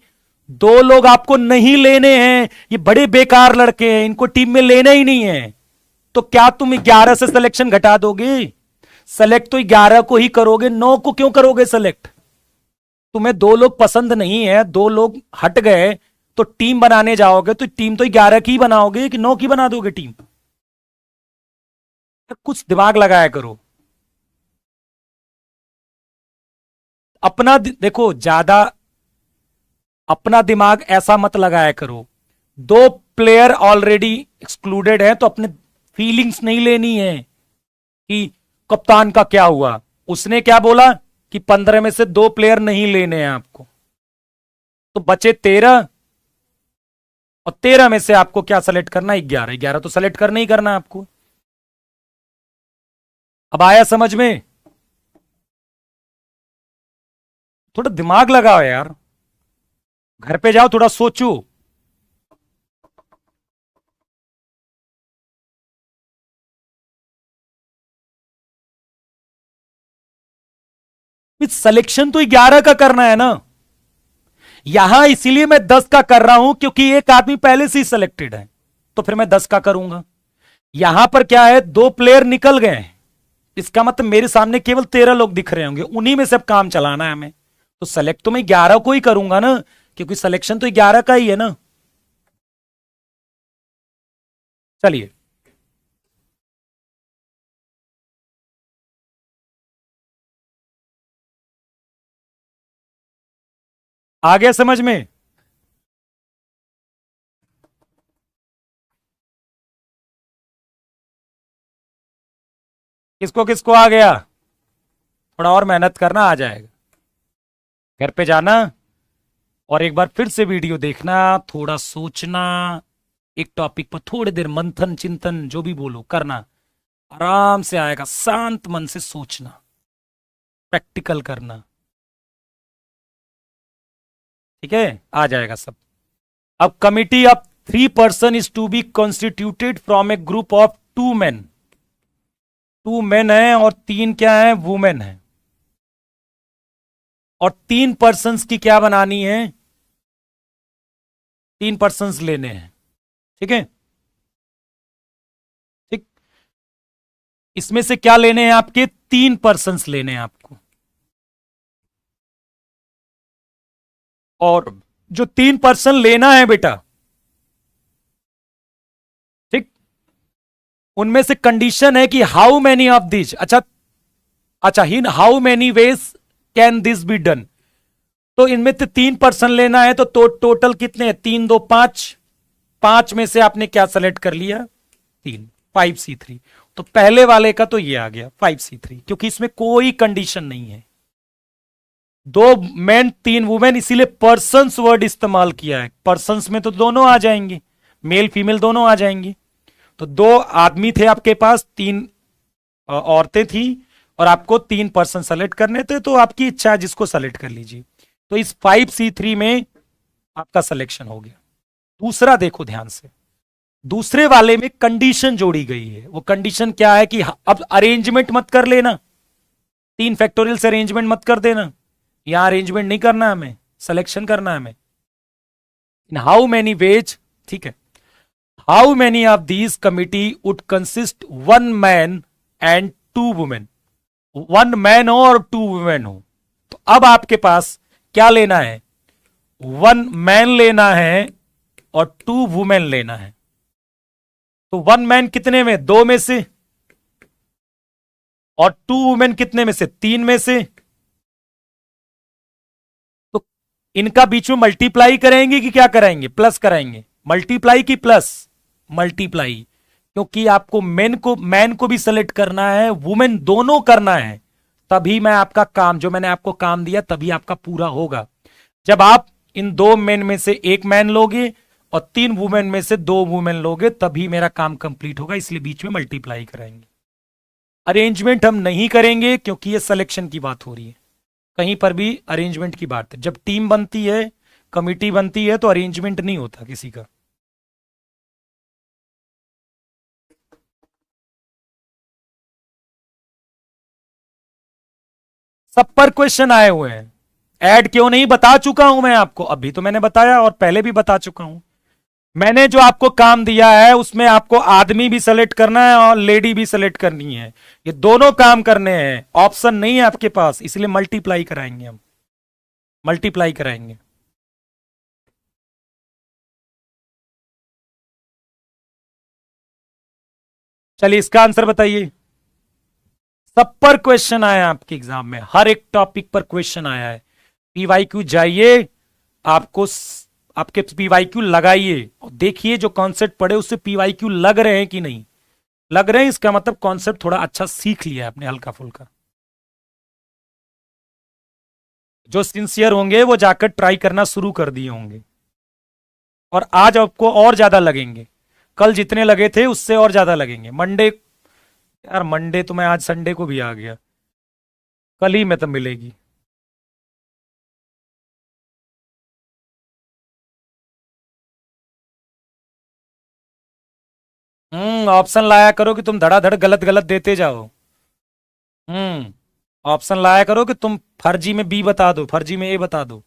दो लोग आपको नहीं लेने हैं, ये बड़े बेकार लड़के हैं, इनको टीम में लेना ही नहीं है। तो क्या तुम 11 से सिलेक्शन घटा दोगे, सेलेक्ट तो 11 को ही करोगे, 9 को क्यों करोगे सेलेक्ट। तुम्हें दो लोग पसंद नहीं है, दो लोग हट गए, तो टीम बनाने जाओगे तो टीम तो 11 की ही बनाओगे कि 9 की बना दोगे टीम। कुछ दिमाग लगाया करो अपना, देखो ज्यादा अपना दिमाग ऐसा मत लगाया करो। दो प्लेयर ऑलरेडी एक्सक्लूडेड है तो अपने फीलिंग्स नहीं लेनी है कि कप्तान का क्या हुआ, उसने क्या बोला कि 15 में से दो प्लेयर नहीं लेने हैं आपको, तो बचे 13, और 13 में से आपको क्या सेलेक्ट करना है, 11। 11 तो सेलेक्ट करना ही करना है आपको। अब आया समझ में, थोड़ा दिमाग लगाओ यार, घर पे जाओ थोड़ा सोचो। सिलेक्शन तो 11 का करना है ना, यहां इसीलिए मैं 10 का कर रहा हूं क्योंकि एक आदमी पहले से ही सिलेक्टेड है, तो फिर मैं 10 का करूंगा। यहां पर क्या है, दो प्लेयर निकल गए हैं, इसका मतलब मेरे सामने केवल 13 लोग दिख रहे होंगे, उन्हीं में से अब काम चलाना है हमें, तो सेलेक्ट तो मैं 11 को ही करूंगा ना, क्योंकि सिलेक्शन तो 11 का ही है ना। चलिए आ गया समझ में। किसको किसको आ गया, थोड़ा और मेहनत करना, आ जाएगा। घर पे जाना और एक बार फिर से वीडियो देखना, थोड़ा सोचना, एक टॉपिक पर थोड़ी देर मंथन चिंतन जो भी बोलो करना, आराम से आएगा, शांत मन से सोचना, प्रैक्टिकल करना। ठीक है, आ जाएगा सब। अब committee of 3 person is to be constituted from a group of 2 men. 2 men है और 3 क्या है, वुमेन है। और 3 पर्सन्स की क्या बनानी है, 3 पर्सन्स लेने हैं। ठीक है, ठीक। इसमें से क्या लेने हैं आपके, 3 पर्सन्स लेने हैं आपको। और जो 3 पर्सन लेना है बेटा, ठीक, उनमें से कंडीशन है कि हाउ मैनी ऑफ दिस, अच्छा अच्छा, in how many ways can this be done. तो इनमें से 3 पर्सन लेना है, तो टोटल कितने हैं, 3 2 5। 5 में से आपने क्या सेलेक्ट कर लिया, 3, 5C3। तो पहले वाले का तो ये आ गया 5C3, क्योंकि इसमें कोई कंडीशन नहीं है। 2 मेन 3 वुमेन, इसीलिए पर्सन्स वर्ड इस्तेमाल किया है। पर्सन्स में तो दोनों आ जाएंगे, मेल फीमेल दोनों आ जाएंगे। तो 2 आदमी थे आपके पास, 3 औरतें थी, और आपको 3 पर्सन सेलेक्ट करने थे, तो आपकी इच्छा है जिसको सेलेक्ट कर लीजिए। तो इस 5C3 में आपका सिलेक्शन हो गया। दूसरा देखो ध्यान से, दूसरे वाले में कंडीशन जोड़ी गई है। वो कंडीशन क्या है कि अब अरेंजमेंट मत कर लेना, 3 फैक्टोरियल से अरेंजमेंट मत कर देना। यहां अरेंजमेंट नहीं करना है हमें, सिलेक्शन करना है हमें। इन हाउ मेनी वेज, ठीक है, how many of these committee would consist 1 man and 2 women. 1 man हो और 2 वुमेन हो। तो अब आपके पास क्या लेना है, 1 मैन लेना है और 2 वुमेन लेना है। तो 1 मैन कितने में, 2 में से, और 2 वुमेन कितने में से, 3 में से। तो इनका बीच में मल्टीप्लाई करेंगे कि क्या कराएंगे, प्लस कराएंगे, मल्टीप्लाई की प्लस, मल्टीप्लाई। क्योंकि आपको मैन को भी सेलेक्ट करना है, वुमेन दोनों करना है, तभी मैं आपका काम, जो मैंने आपको काम दिया, तभी आपका पूरा होगा। जब आप इन 2 मेन में से 1 मैन लोगे और 3 वुमेन में से 2 वुमेन लोगे, तभी मेरा काम कंप्लीट होगा, इसलिए बीच में मल्टीप्लाई कराएंगे। अरेंजमेंट हम नहीं करेंगे, क्योंकि ये सिलेक्शन की बात हो रही है। कहीं पर भी अरेंजमेंट की बात है, जब टीम बनती है, कमिटी बनती है, तो अरेंजमेंट नहीं होता किसी का। सब पर क्वेश्चन आए हुए हैं। ऐड क्यों नहीं, बता चुका हूं मैं आपको, अभी तो मैंने बताया और पहले भी बता चुका हूं। मैंने जो आपको काम दिया है, उसमें आपको आदमी भी सेलेक्ट करना है और लेडी भी सेलेक्ट करनी है। ये दोनों काम करने हैं, ऑप्शन नहीं है आपके पास, इसलिए मल्टीप्लाई कराएंगे हम, मल्टीप्लाई कराएंगे। चलिए इसका आंसर बताइए। सब पर क्वेश्चन आया है आपके एग्जाम में, हर एक टॉपिक पर क्वेश्चन आया है। पीवाईक्यू जाइए, आपको आपके पीवाईक्यू लगाइए और देखिए जो कॉन्सेप्ट पढ़े उससे पीवाईक्यू लग रहे हैं कि नहीं। लग रहे हैं, इसका मतलब कॉन्सेप्ट थोड़ा अच्छा सीख लिया है आपने, हल्का फुल्का। जो सिंसियर होंगे वो जाकर ट्राई करना शुरू कर दिए होंगे, और आज आपको और ज्यादा लगेंगे। कल जितने लगे थे उससे और ज्यादा लगेंगे। मंडे, यार मंडे तो मैं आज संडे को भी आ गया, कल ही में तो मिलेगी। ऑप्शन लाया करो कि तुम धड़ाधड़ गलत गलत देते जाओ। हम्म ऑप्शन लाया करो कि तुम फर्जी में बी बता दो, फर्जी में ए बता दो।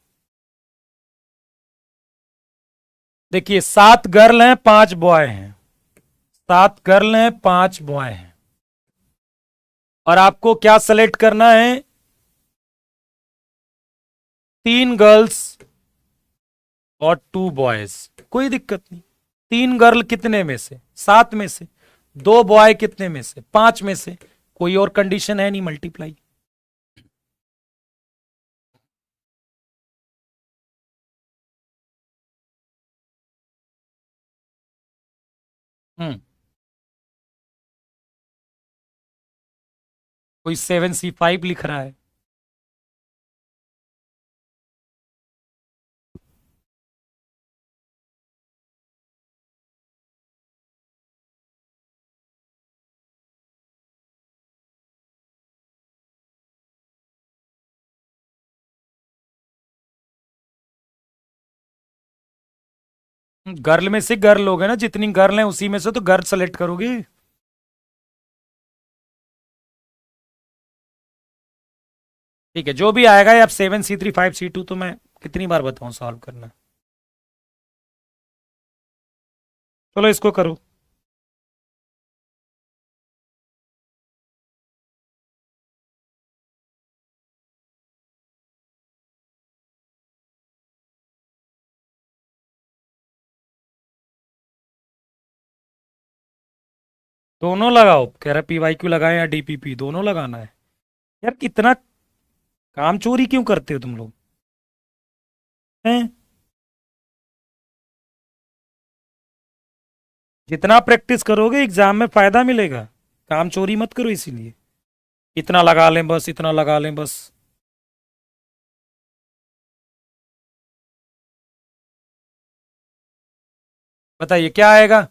देखिए 7 गर्ल हैं 5 बॉय हैं, 7 गर्ल हैं 5 बॉय हैं, और आपको क्या सेलेक्ट करना है, 3 गर्ल्स और 2 बॉयज। कोई दिक्कत नहीं। 3 गर्ल कितने में से, 7 में से, 2 बॉय कितने में से, 5 में से। कोई और कंडीशन है नहीं, मल्टीप्लाई। हम्म कोई 7C5 लिख रहा है। गर्ल में से गर्ल लोगे ना, जितनी गर्ल हैं उसी में से तो गर्ल सेलेक्ट करोगे। ठीक है, जो भी आएगा, आप 7C3 5C2, तो मैं कितनी बार बताऊं सॉल्व करना। चलो इसको करो। दोनों लगाओ, कह रहा PYQ लगाएं या DPP, दोनों लगाना है। यार कितना काम चोरी क्यों करते हो तुम लोग हैं? जितना प्रैक्टिस करोगे एग्जाम में फायदा मिलेगा, काम चोरी मत करो। इसीलिए इतना लगा लें बस, इतना लगा लें बस। बताइए क्या आएगा।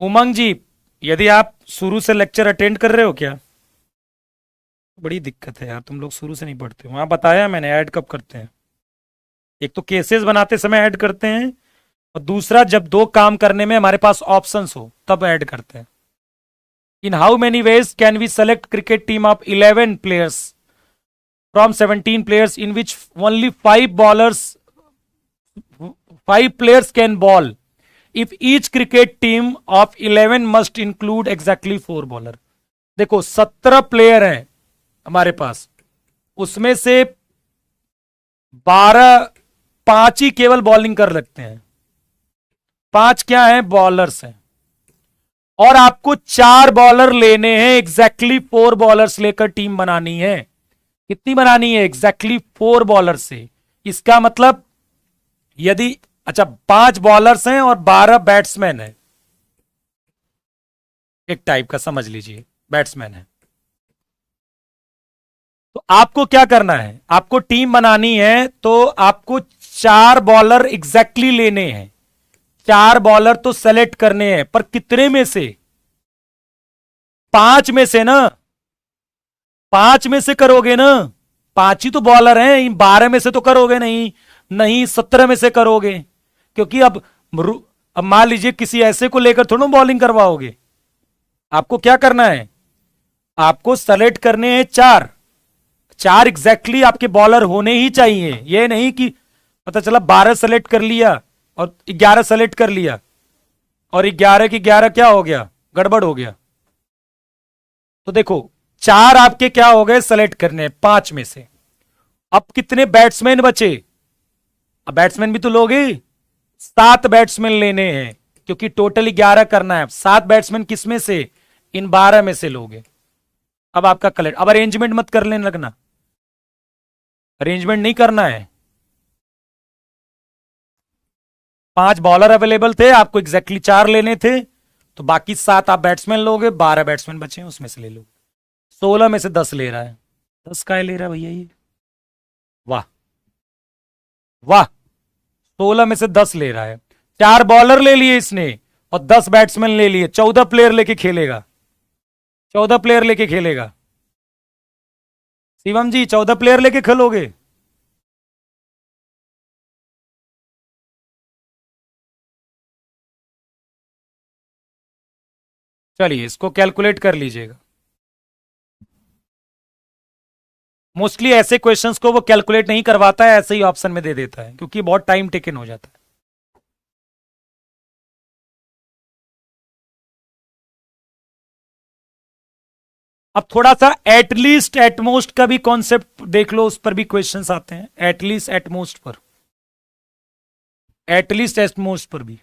उमंग जी, यदि आप शुरू से लेक्चर अटेंड कर रहे हो क्या? बड़ी दिक्कत है यार, तुम लोग शुरू से नहीं पढ़ते हो। वहां बताया मैंने ऐड कब करते हैं। एक तो केसेस बनाते समय ऐड करते हैं, और दूसरा जब दो काम करने में हमारे पास ऑप्शंस हो तब ऐड करते हैं। In how many ways can we select cricket team of 11 players from 17 players in which only 5 players can ball if each cricket team of 11 must include exactly 4 bowler। देखो 17 प्लेयर हैं हमारे पास, उसमें से 12, 5 ही केवल बॉलिंग कर सकते हैं। 5 क्या है? बॉलर्स हैं। और आपको 4 बॉलर लेने हैं, एग्जैक्टली 4 बॉलर्स लेकर टीम बनानी है। कितनी बनानी है? एग्जैक्टली 4 बॉलर से। इसका मतलब यदि, अच्छा 5 बॉलर्स हैं और 12 बैट्समैन हैं, एक टाइप का समझ लीजिए बैट्समैन है, तो आपको क्या करना है? आपको टीम बनानी है तो आपको 4 बॉलर एग्जैक्टली लेने हैं। 4 बॉलर तो सेलेक्ट करने हैं, पर कितने में से? 5 में से ना। 5 में से करोगे ना, 5 ही तो बॉलर हैं, 12 में से तो करोगे नहीं। नहीं, 17 में से करोगे, क्योंकि अब मान लीजिए किसी ऐसे को लेकर थोड़ा बॉलिंग करवाओगे। आपको क्या करना है? आपको सेलेक्ट करने हैं 4। 4 एग्जैक्टली आपके बॉलर होने ही चाहिए। ये नहीं कि पता चला 12 सेलेक्ट कर लिया और 11 सेलेक्ट कर लिया और 11 की 11 क्या हो गया? गड़बड़ हो गया। तो देखो 4 आपके क्या हो गए? सेलेक्ट करने 5 में से। अब कितने बैट्समैन बचे? अब बैट्समैन भी तो लोगे, 7 बैट्समैन लेने हैं, क्योंकि टोटल 11 करना है। 7 बैट्समैन किस में से? इन 12 में से लोगे। अब आपका कलेक्ट, अब अरेंजमेंट मत कर लेने लगना, अरेंजमेंट नहीं करना है। 5 बॉलर अवेलेबल थे, आपको एग्जैक्टली 4 लेने थे, तो बाकी 7 आप बैट्समैन लोगे, 12 बैट्समैन बचे हैं उसमें से ले लो। 16 में से 10 ले रहा है। 10 का ले रहा है भैया ये? वाह वाह, 16 में से 10 ले रहा है। 4 बॉलर ले लिए इसने और 10 बैट्समैन ले लिए। 14 प्लेयर लेके खेलेगा, 14 प्लेयर लेके खेलेगा। शिवम जी 14 प्लेयर लेके खेलोगे? चलिए इसको कैलकुलेट कर लीजिएगा। मोस्टली ऐसे क्वेश्चंस को वो कैलकुलेट नहीं करवाता है, ऐसे ही ऑप्शन में दे देता है, क्योंकि बहुत टाइम टेकन हो जाता है। अब थोड़ा सा एटलीस्ट एटमोस्ट का भी कॉन्सेप्ट देख लो, उस पर भी क्वेश्चंस आते हैं। एटलीस्ट एटमोस्ट पर, एटलीस्ट एटमोस्ट पर भी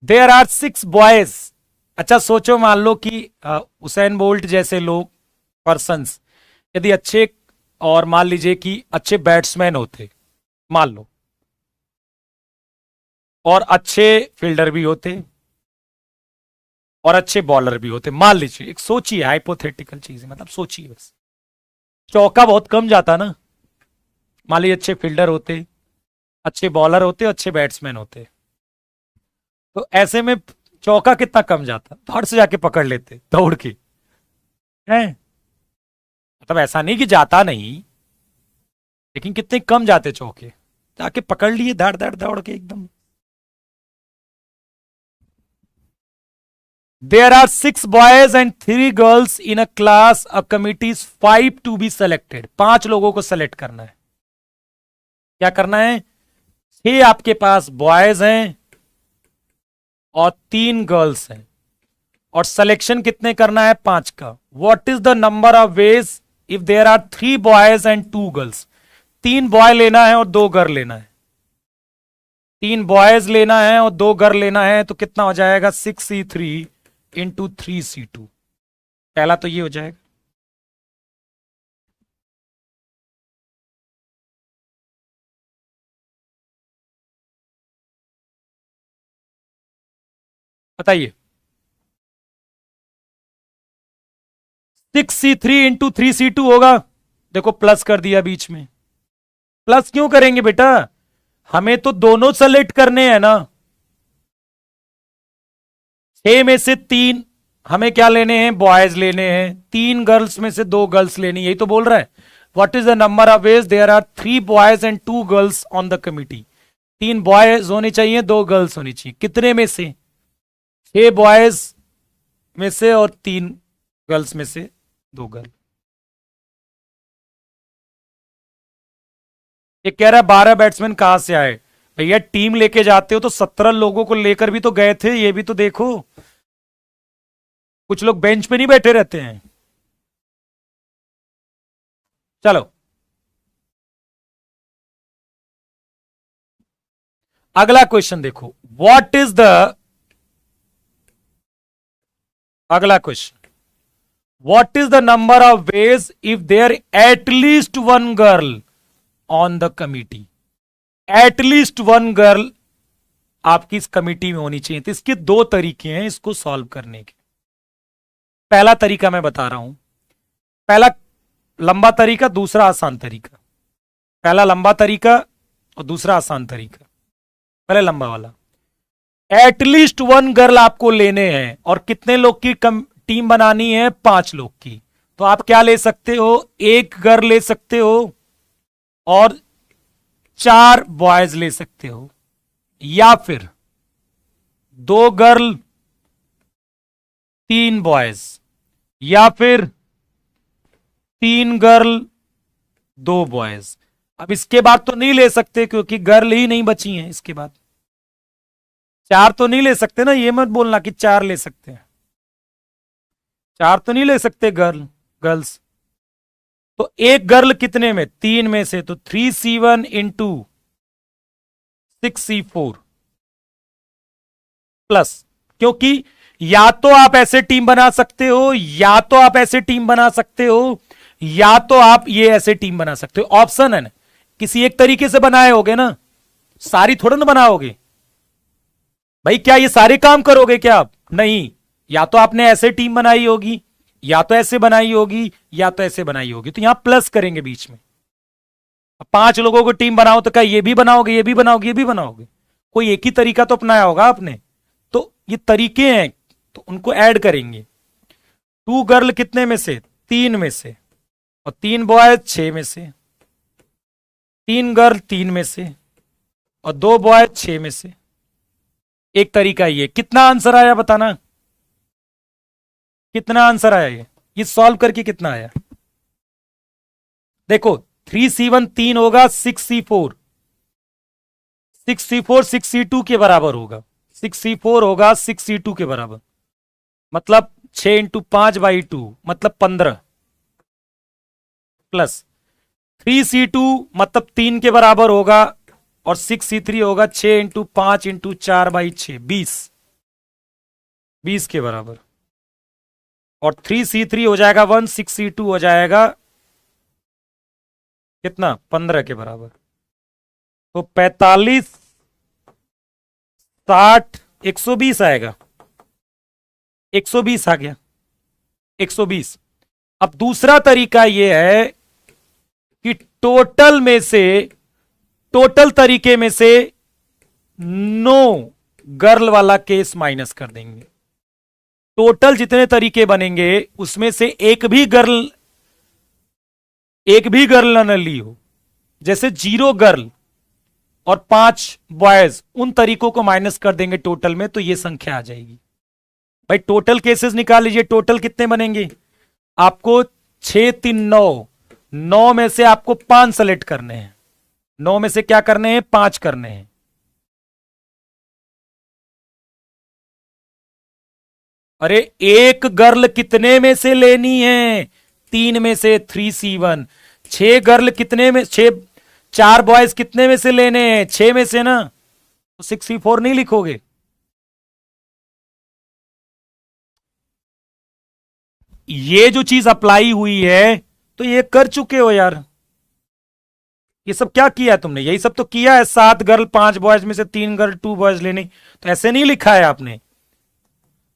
देयर आर 6 बॉयज। अच्छा सोचो, मान लो कि उसैन बोल्ट जैसे लोग, पर्सन्स, यदि अच्छे, और मान लीजिए कि अच्छे बैट्समैन होते, मान लो, और अच्छे फील्डर भी होते और अच्छे बॉलर भी होते, मान लीजिए, एक सोचिए, हाइपोथेटिकल चीज है, मतलब सोचिए बस। चौका बहुत कम जाता ना। मान लीजिए अच्छे फील्डर होते, अच्छे बॉलर होते, अच्छे बैट्समैन होते, तो ऐसे में चौका कितना कम जाता? फट से जाके पकड़ लेते दौड़ के, हैं? मतलब ऐसा नहीं कि जाता नहीं, लेकिन कितने कम जाते चौके, जाके पकड़ लिए दौड़ दौड़ दौड़ के एकदम। There are 6 boys and 3 girls in a class. A committee is 5 to be selected. 5 लोगों को सेलेक्ट करना है। क्या करना है? 6 आपके पास बॉयज हैं और 3 गर्ल्स हैं, और सिलेक्शन कितने करना है? 5 का। What is the number of ways if there are 3 boys and 2 girls? 3 boy लेना है और 2 गर्ल लेना है। 3 बॉयज लेना है और 2 गर्ल लेना है, तो कितना हो जाएगा? 6C3 into 3C2। पहला तो ये हो जाएगा। बताइए, 6C3 इंटू 3C2 होगा। देखो प्लस कर दिया बीच में। प्लस क्यों करेंगे बेटा? हमें तो दोनों सेलेक्ट करने हैं ना। 6 में से 3 हमें क्या लेने हैं? बॉयज लेने हैं। 3 गर्ल्स में से 2 गर्ल्स लेनी, यही तो बोल रहा है। What is the number of ways there are 3 boys and 2 girls on the committee? 3 boys होने चाहिए, 2 गर्ल्स होनी चाहिए। कितने में से? 6 बॉयज में से और 3 गर्ल्स में से 2 गर्ल। ये कह रहा है 12 बैट्समैन कहां से आए? भैया टीम लेके जाते हो तो 17 लोगों को लेकर भी तो गए थे, ये भी तो देखो। कुछ लोग बेंच पे नहीं बैठे रहते हैं। चलो अगला क्वेश्चन देखो। व्हाट इज द अगला question, what is the number of ways if there at least 1 girl on the committee? At least 1 girl आपकी इस कमिटी में होनी चाहिए। तो इसके 2 तरीके हैं इसको सॉल्व करने के। पहला तरीका मैं बता रहा हूं, पहला लंबा तरीका, दूसरा आसान तरीका। पहला लंबा तरीका और दूसरा आसान तरीका। पहले लंबा वाला। एटलीस्ट 1 गर्ल आपको लेने हैं, और कितने लोग की टीम बनानी है? 5 लोग की। तो आप क्या ले सकते हो? 1 गर्ल ले सकते हो और 4 बॉयज ले सकते हो, या फिर 2 गर्ल 3 बॉयज, या फिर 3 गर्ल 2 बॉयज। अब इसके बाद तो नहीं ले सकते क्योंकि गर्ल ही नहीं बची हैं। इसके बाद 4 तो नहीं ले सकते ना, ये मत बोलना कि 4 ले सकते हैं। 4 तो नहीं ले सकते गर्ल्स। तो 1 गर्ल कितने में? 3 में से। तो 3C1 इंटू 6C4 प्लस, क्योंकि या तो आप ऐसे टीम बना सकते हो, या तो आप ऐसे टीम बना सकते हो, या तो आप ये ऐसे टीम बना सकते हो। ऑप्शन है ना, किसी एक तरीके से बनाए होगे ना, सारी थोड़ा ना बनाओगे भाई। क्या ये सारे काम करोगे क्या आप? नहीं, या तो आपने ऐसे टीम बनाई होगी, या तो ऐसे बनाई होगी, या तो ऐसे बनाई होगी। तो यहां प्लस करेंगे बीच में। 5 लोगों को टीम बनाओ तो क्या ये भी बनाओगे, ये भी बनाओगे, ये भी बनाओगे? कोई एक ही तरीका तो अपनाया होगा आपने। तो ये तरीके हैं, तो उनको ऐड करेंगे। 2 गर्ल कितने में से? 3 में से, और 3 बॉयज 6 में से, 3 गर्ल 3 में से, और 2 बॉयज 6 में से। एक तरीका ये। कितना आंसर आया बताना, कितना आंसर आया? ये सॉल्व करके कितना आया देखो। 3C1 3 होगा, 6C4 6C2 के बराबर होगा। 6C4 होगा 6C2 के बराबर, मतलब 6 इंटू 5/2 मतलब 15, प्लस 3C2 मतलब 3 के बराबर होगा, और 6C3 होगा 6 इंटू 5 इंटू 4/6 20 के बराबर, और 3C3 हो जाएगा 1, 6C2 हो जाएगा कितना? 15 के बराबर। तो 45 60 120 आएगा। 120 आ गया, 120। अब दूसरा तरीका यह है कि टोटल तरीके में से 9 गर्ल वाला केस माइनस कर देंगे। टोटल जितने तरीके बनेंगे उसमें से एक भी गर्ल न ली हो, जैसे 0 गर्ल और 5 बॉयज, उन तरीकों को माइनस कर देंगे टोटल में तो ये संख्या आ जाएगी। भाई टोटल केसेस निकाल लीजिए, टोटल कितने बनेंगे आपको? 6 3 9, 9 में से आपको 5 सेलेक्ट करने हैं, 9 में से क्या करने हैं? 5 करने हैं। अरे एक गर्ल कितने में से लेनी है? 3 में से, 3C1। 6 गर्ल कितने में? 6, 4 बॉयज कितने में से लेने हैं? 6 में से ना, तो 6C4 नहीं लिखोगे? ये जो चीज अप्लाई हुई है तो ये कर चुके हो यार। ये सब क्या किया है तुमने? यही सब तो किया है। 7 गर्ल 5 बॉयज में से 3 गर्ल 2 बॉयज लेने, तो ऐसे नहीं लिखा है आपने।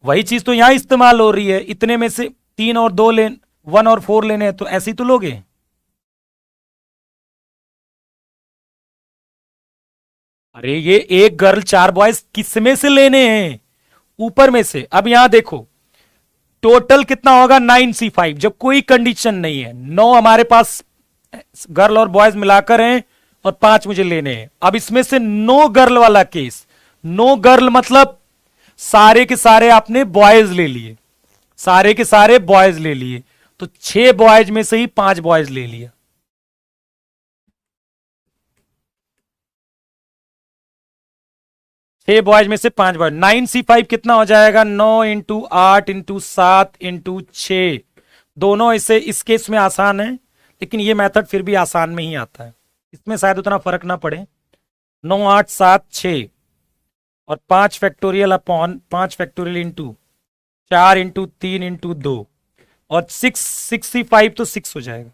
वही चीज तो यहां इस्तेमाल हो रही है। इतने में से 3 और 2 ले, 1 और 4 लेने हैं, तो ऐसे ही तो लोगे। अरे ये एक गर्ल 4 बॉयज किस में से लेने हैं? ऊपर में से। अब यहां देखो टोटल कितना होगा? 9C5। जब कोई कंडीशन नहीं है, 9 हमारे पास गर्ल और बॉयज मिलाकर हैं और 5 मुझे लेने हैं। अब इसमें से नो गर्ल वाला केस, नो गर्ल मतलब सारे के सारे आपने बॉयज ले लिए, सारे के सारे बॉयज ले लिए, तो 6 बॉयज में से ही 5 बॉयज ले लिया। छह बॉयज में से 5 बॉयज, 9C5 कितना हो जाएगा? 9 इंटू 8 इंटू 7 इंटू 6। दोनों इसे इस केस में आसान है, लेकिन ये मेथड फिर भी आसान में ही आता है, इसमें शायद उतना फर्क ना पड़े। 9 8 7 6 और 5 factorial upon 5 factorial into 4 into 3 into 2 और 6C5 तो 6 हो जाएगा।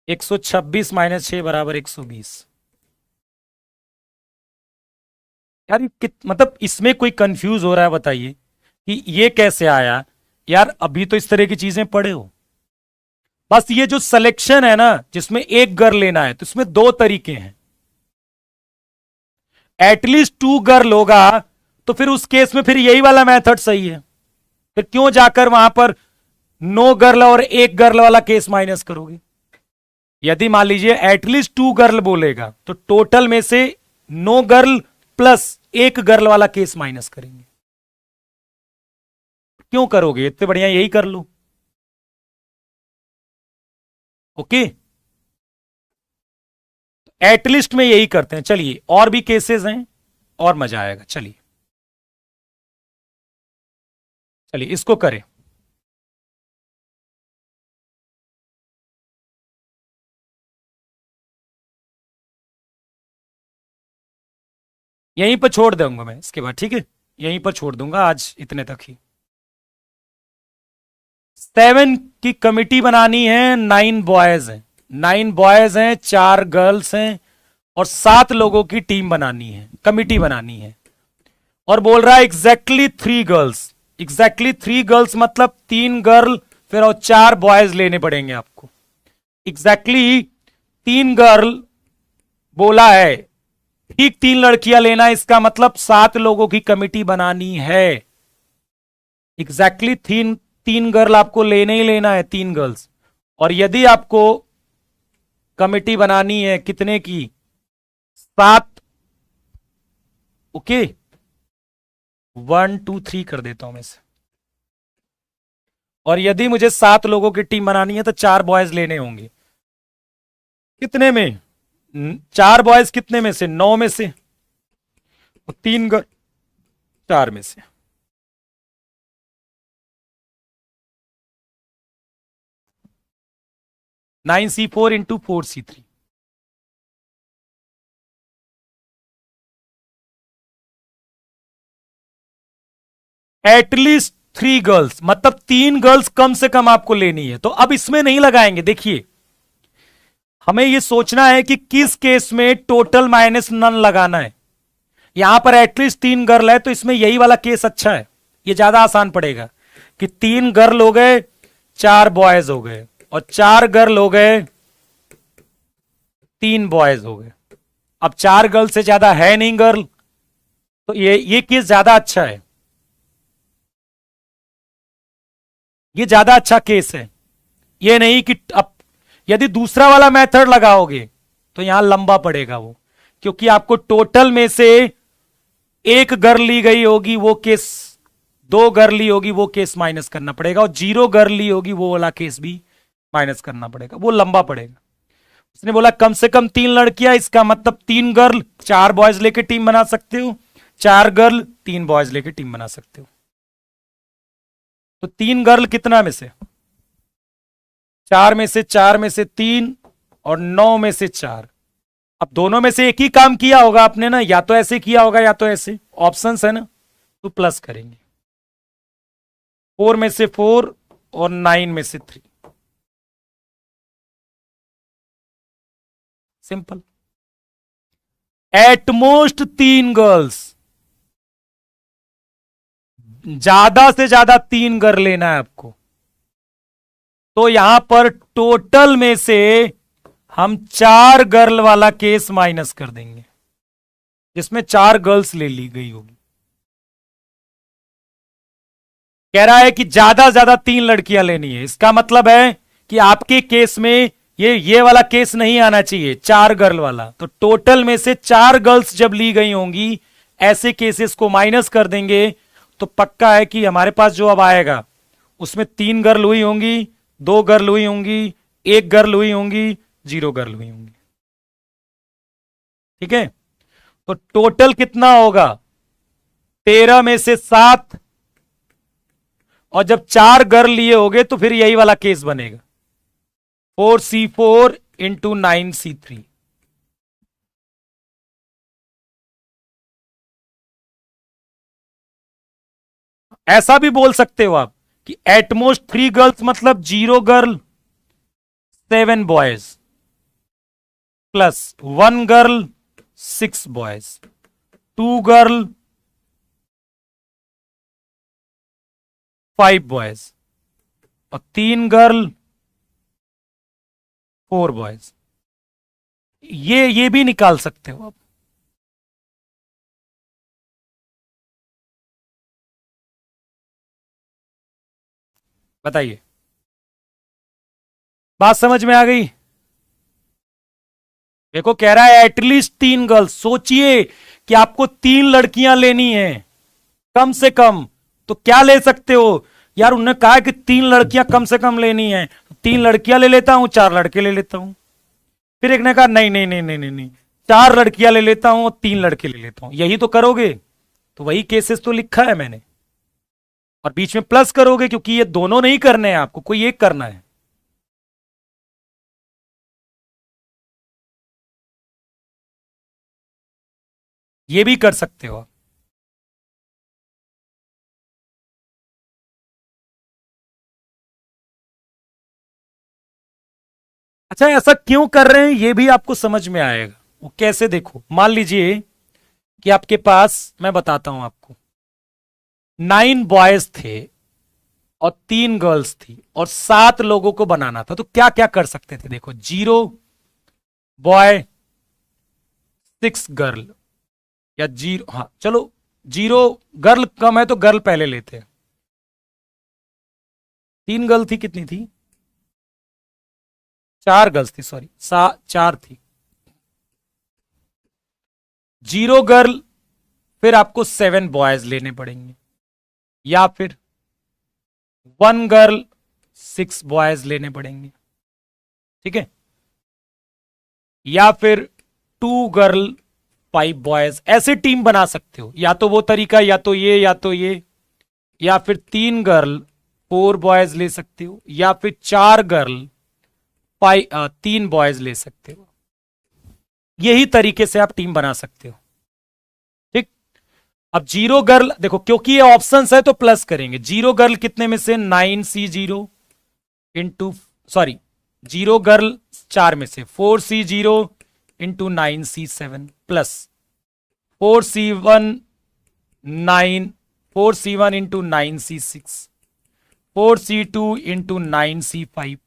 (126 - 6 = 120। यार मतलब इसमें कोई कंफ्यूज हो रहा है बताइए कि ये कैसे आया? यार अभी तो इस तरह की चीजें पढ़े हो। बस ये जो सिलेक्शन है ना, जिसमें एक गर्ल लेना है, तो इसमें 2 तरीके हैं। एटलीस्ट 2 गर्ल होगा तो फिर उस केस में फिर यही वाला मेथड सही है। फिर क्यों जाकर वहां पर नो गर्ल और एक गर्ल वाला केस माइनस करोगे? यदि मान लीजिए एटलीस्ट 2 गर्ल बोलेगा तो टोटल में से नो गर्ल प्लस एक गर्ल वाला केस माइनस करेंगे। क्यों करोगे? इतने बढ़िया यही कर लो। ओके, एटलीस्ट में यही करते हैं। चलिए और भी केसेस हैं और मजा आएगा। चलिए चलिए इसको करें। यहीं पर छोड़ दूंगा मैं इसके बाद, ठीक है? यहीं पर छोड़ दूंगा आज, इतने तक ही। 7 की कमिटी बनानी है, 9 बॉयज हैं, 9 बॉयज हैं, 4 गर्ल्स हैं और 7 लोगों की टीम बनानी है, कमिटी बनानी है। और बोल रहा है एग्जैक्टली 3 गर्ल्स। एग्जैक्टली 3 गर्ल्स मतलब 3 गर्ल फिर और 4 बॉयज लेने पड़ेंगे आपको। एग्जैक्टली 3 गर्ल बोला है, ठीक 3 लड़कियां लेना, इसका मतलब 7 लोगों की कमिटी बनानी है। एग्जैक्टली 3 गर्ल आपको लेने ही लेना है, 3 गर्ल्स। और यदि आपको कमिटी बनानी है कितने की? 7। ओके, 1 2 3 कर देता हूं मैं से। और यदि मुझे 7 लोगों की टीम बनानी है तो 4 बॉयज लेने होंगे। कितने में? 4 बॉयज कितने में से? 9 में से। और 3 गर्ल 4 में से। (9C4 × 4C3) एटलीस्ट 3 गर्ल्स मतलब 3 गर्ल्स कम से कम आपको लेनी है। तो अब इसमें नहीं लगाएंगे। देखिए हमें यह सोचना है कि किस केस में टोटल माइनस नन लगाना है। यहां पर एटलीस्ट 3 गर्ल है तो इसमें यही वाला केस अच्छा है, यह ज्यादा आसान पड़ेगा कि 3 गर्ल हो गए, 4 बॉयज हो गए, और 4 गर्ल हो गए, 3 बॉयज हो गए। अब 4 गर्ल से ज्यादा है नहीं गर्ल, तो ये केस ज्यादा अच्छा है। ये ज्यादा अच्छा केस है। ये नहीं कि अब यदि दूसरा वाला मेथड लगाओगे तो यहां लंबा पड़ेगा वो, क्योंकि आपको टोटल में से एक गर्ल ली गई होगी वो केस, दो गर्ल ली होगी वो केस माइनस करना पड़ेगा, और जीरो गर्ल ली होगी वो वाला केस भी माइनस करना पड़ेगा, वो लंबा पड़ेगा। उसने बोला कम से कम 3 लड़कियां, इसका मतलब 3 गर्ल 4 बॉयज लेके टीम बना सकते हो, 4 गर्ल 3 बॉयज लेके टीम बना सकते हो। तो 3 गर्ल कितना में से, 4 में से 4 में से 3 और 9 में से 4। अब दोनों में से एक ही काम किया होगा आपने ना, या तो ऐसे किया होगा या तो ऐसे, ऑप्शंस है ना, तो प्लस करेंगे। 4 में से 4 और 9 में से 3, सिंपल। एटमोस्ट 3 गर्ल्स, ज्यादा से ज्यादा 3 गर्ल लेना है आपको। तो यहां पर टोटल में से हम 4 गर्ल वाला केस माइनस कर देंगे, जिसमें 4 गर्ल्स ले ली गई होगी। कह रहा है कि ज्यादा से ज्यादा 3 लड़कियां लेनी है, इसका मतलब है कि आपके केस में ये वाला केस नहीं आना चाहिए, 4 गर्ल वाला। तो टोटल में से 4 गर्ल्स जब ली गई होंगी, ऐसे केसेस को माइनस कर देंगे, तो पक्का है कि हमारे पास जो अब आएगा उसमें 3 गर्ल हुई होंगी, 2 गर्ल हुई होंगी, 1 गर्ल हुई होंगी, 0 गर्ल हुई होंगी। ठीक है, तो टोटल कितना होगा, 13 में से 7, और जब 4 गर्ल लिए होगे तो फिर यही वाला केस बनेगा, 4C4 इंटू 9C3। ऐसा भी बोल सकते हो आप कि एटमोस्ट 3 गर्ल्स मतलब 0 girl 7 boys plus 1 girl 6 boys, 2 girl 5 boys और 3 गर्ल 4 बॉयज। ये भी निकाल सकते हो आप। बताइए, बात समझ में आ गई? देखो कह रहा है एटलीस्ट 3 गर्ल्स, सोचिए कि आपको 3 लड़कियां लेनी है कम से कम, तो क्या ले सकते हो यार? उन्होंने कहा कि 3 लड़कियां कम से कम लेनी है, 3 लड़कियां ले लेता हूं, 4 लड़के ले लेता हूं। फिर एक ने कहा नहीं नहीं नहीं नहीं नहीं नहीं, 4 लड़कियां ले लेता हूं और 3 लड़के ले लेता हूं, यही तो करोगे? तो वही केसेस तो लिखा है मैंने, और बीच में प्लस करोगे, क्योंकि ये दोनों नहीं करने हैं आपको, कोई एक करना है। ये भी कर सकते हो आप। अच्छा, ऐसा क्यों कर रहे हैं ये भी आपको समझ में आएगा। वो कैसे, देखो मान लीजिए कि आपके पास, मैं बताता हूं आपको, 9 बॉयज थे और 3 गर्ल्स थी और 7 लोगों को बनाना था, तो क्या क्या कर सकते थे? देखो, 0 बॉय 6 गर्ल, या 0, हाँ चलो 0 गर्ल कम है तो गर्ल पहले लेते हैं। 3 गर्ल थी, कितनी थी? 4 गर्ल्स थी, सॉरी 4 थी। 0 गर्ल, फिर आपको 7 बॉयज लेने पड़ेंगे, या फिर 1 गर्ल 6 बॉयज लेने पड़ेंगे। ठीक है, या फिर 2 गर्ल 5 बॉयज, ऐसे टीम बना सकते हो। या तो वो तरीका, या तो ये, या तो ये, या फिर 3 गर्ल 4 बॉयज ले सकते हो, या फिर 4 गर्ल 3 बॉयज ले सकते हो। यही तरीके से आप टीम बना सकते हो। ठीक, अब 0 गर्ल देखो, क्योंकि ये ऑप्शंस है तो प्लस करेंगे। 0 गर्ल कितने में से, 9C0 इंटू, सॉरी 0 गर्ल 4 में से 4C0 into 9C7 plus 4C1 into 9C6, 4C2 into 9C5,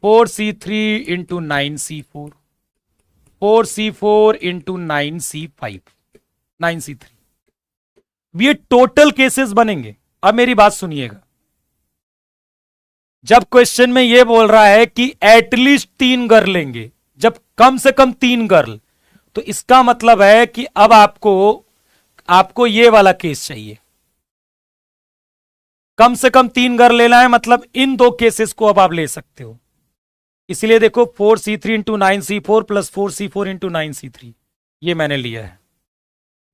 4C3 into 9C4, 4C4 into 9C5, 9C3। ये टोटल केसेस बनेंगे। अब मेरी बात सुनिएगा, जब क्वेश्चन में यह बोल रहा है कि एटलीस्ट 3 गर्ल लेंगे, जब कम से कम 3 गर्ल, तो इसका मतलब है कि अब आपको आपको यह वाला केस चाहिए, कम से कम 3 गर्ल लेना है, मतलब इन दो केसेस को अब आप ले सकते हो। इसलिए देखो 4c3 into 9c4 plus 4c4 into 9c3, ये मैंने लिया है।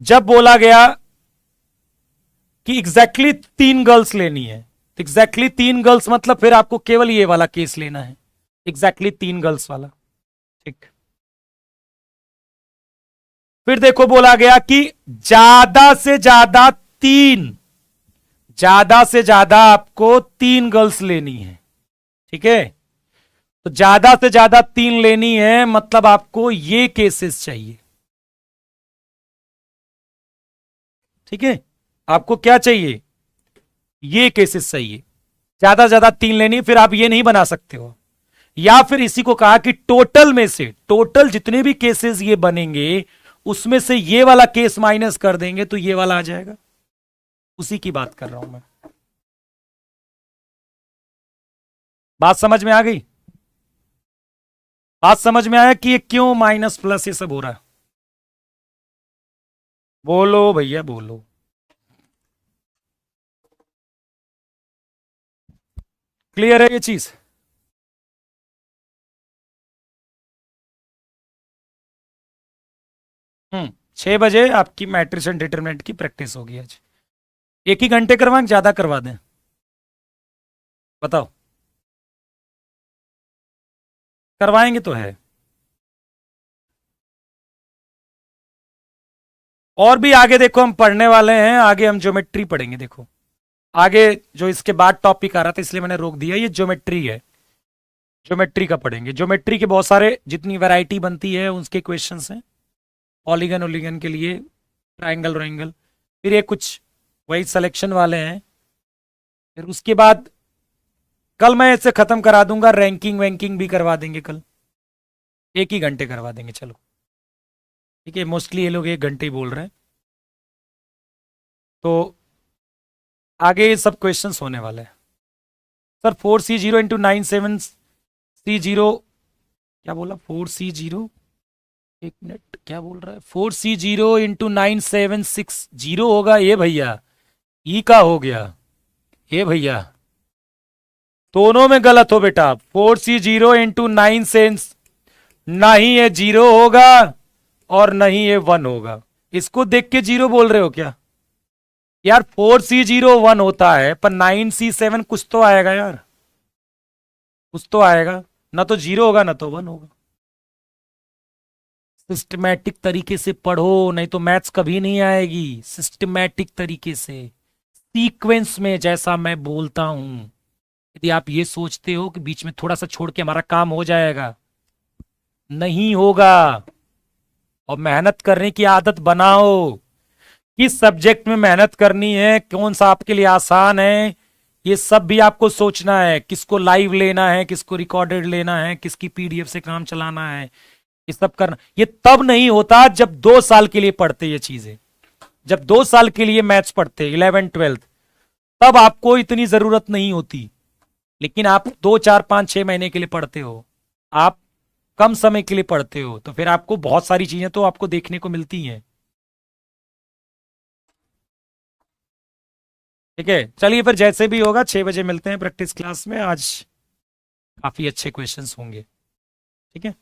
जब बोला गया कि एग्जैक्टली 3 गर्ल्स लेनी है, एग्जैक्टली 3 गर्ल्स मतलब फिर आपको केवल ये वाला केस लेना है, एग्जैक्टली 3 गर्ल्स वाला। ठीक, फिर देखो बोला गया कि ज्यादा से ज्यादा 3, ज्यादा से ज्यादा आपको 3 गर्ल्स लेनी है। ठीक है, तो ज्यादा से ज्यादा 3 लेनी है, मतलब आपको ये केसेस चाहिए। ठीक है, आपको क्या चाहिए, ये केसेस चाहिए, ज्यादा से ज्यादा 3 लेनी। फिर आप ये नहीं बना सकते हो, या फिर इसी को कहा कि टोटल में से, टोटल जितने भी केसेस ये बनेंगे उसमें से ये वाला केस माइनस कर देंगे तो ये वाला आ जाएगा, उसी की बात कर रहा हूं मैं। बात समझ में आ गई? बात समझ में आया कि ये क्यों माइनस प्लस ये सब हो रहा है? बोलो भैया बोलो। क्लियर है ये चीज? 6 बजे आपकी मैट्रिक्स एंड डिटरमिनेंट की प्रैक्टिस होगी आज। एक ही घंटे करवाएं, ज्यादा करवा दें? बताओ। करवाएंगे तो है, और भी आगे देखो हम पढ़ने वाले हैं, आगे हम ज्योमेट्री पढ़ेंगे। देखो आगे जो इसके बाद टॉपिक आ रहा था इसलिए मैंने रोक दिया, ये ज्योमेट्री है, ज्योमेट्री का पढ़ेंगे। ज्योमेट्री के बहुत सारे जितनी वैरायटी बनती है उसके क्वेश्चंस हैं, पॉलीगन ओलीगन के लिए, ट्राइंगल रोइंगल, फिर ये कुछ वही सिलेक्शन वाले हैं। फिर उसके बाद कल मैं इसे खत्म करा दूंगा, रैंकिंग वैंकिंग भी करवा देंगे कल, एक ही घंटे करवा देंगे। चलो ठीक है, मोस्टली ये लोग 1 घंटे ही बोल रहे हैं, तो आगे ये सब क्वेश्चंस होने वाले हैं। सर 4c0 इंटू 9 7c0, क्या बोला 4c0, 1 मिनट, क्या बोल रहा है? 4c0 इंटू 9760 होगा ये भैया, ई का हो गया ये भैया, दोनों में गलत हो बेटा। 4c0 इंटू 9 ना ही ये 0 होगा और नहीं ये 1 होगा, इसको देख के 0 बोल रहे हो क्या यार? 4c0 1 होता है, पर 9c7 कुछ तो आएगा यार, कुछ तो आएगा, ना तो 0 होगा ना तो 1 होगा। सिस्टमैटिक तरीके से पढ़ो, नहीं तो मैथ्स कभी नहीं आएगी। सिस्टमैटिक तरीके से, सीक्वेंस में, जैसा मैं बोलता हूं। यदि आप ये सोचते हो कि बीच में थोड़ा सा छोड़ के हमारा काम हो जाएगा, नहीं होगा। और मेहनत करने की आदत बनाओ, किस सब्जेक्ट में मेहनत करनी है, कौन सा आपके लिए आसान है, ये सब भी आपको सोचना है। किसको लाइव लेना है, किसको रिकॉर्डेड लेना है, किसकी पीडीएफ से काम चलाना है, ये सब करना। ये तब नहीं होता जब 2 साल के लिए पढ़ते ये चीजें, जब 2 साल के लिए मैथ्स पढ़ते 11th 12th, तब आपको इतनी जरूरत नहीं होती। लेकिन आप 2 4 5 6 महीने के लिए पढ़ते हो, आप कम समय के लिए पढ़ते हो, तो फिर आपको बहुत सारी चीजें तो आपको देखने को मिलती हैं। ठीक है, चलिए फिर जैसे भी होगा 6 बजे मिलते हैं प्रैक्टिस क्लास में। आज काफी अच्छे क्वेश्चंस होंगे। ठीक है,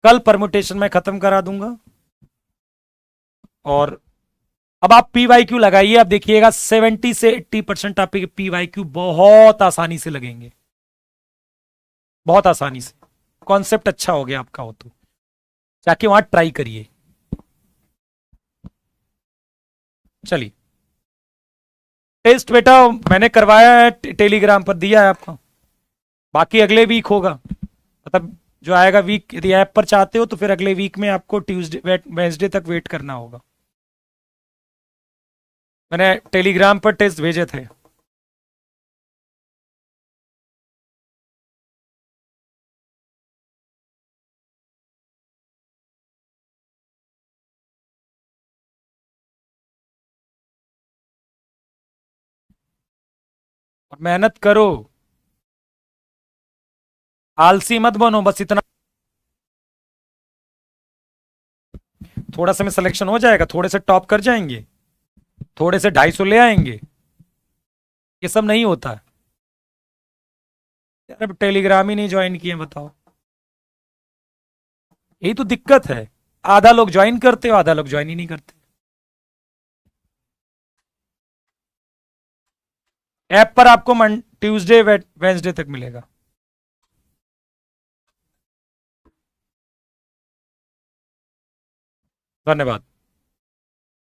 कल परमुटेशन में खत्म करा दूंगा। और अब आप पी वाई क्यू लगाइए, अब देखिएगा 70 से 80% आपके पी वाई क्यू बहुत आसानी से लगेंगे, बहुत आसानी से। कॉन्सेप्ट अच्छा हो गया आपका हो तो जाके वहां ट्राई करिए। चलिए, टेस्ट बेटा मैंने करवाया है, टेलीग्राम पर दिया है आपको, बाकी अगले वीक होगा, मतलब जो आएगा वीक। यदि ऐप पर चाहते हो तो फिर अगले वीक में आपको ट्यूसडे वेंसडे तक वेट करना होगा। मैंने टेलीग्राम पर टेस्ट भेजे थे। और मेहनत करो, आलसी मत बनो, बस इतना। थोड़ा सा में सिलेक्शन हो जाएगा, थोड़े से टॉप कर जाएंगे, थोड़े से 250 ले आएंगे, ये सब नहीं होता। यार अब टेलीग्राम ही नहीं ज्वाइन किए, बताओ, यही तो दिक्कत है। आधा लोग ज्वाइन करते हो, आधा लोग ज्वाइन ही नहीं करते। ऐप पर आपको ट्यूसडे वेंसडे तक मिलेगा। धन्यवाद।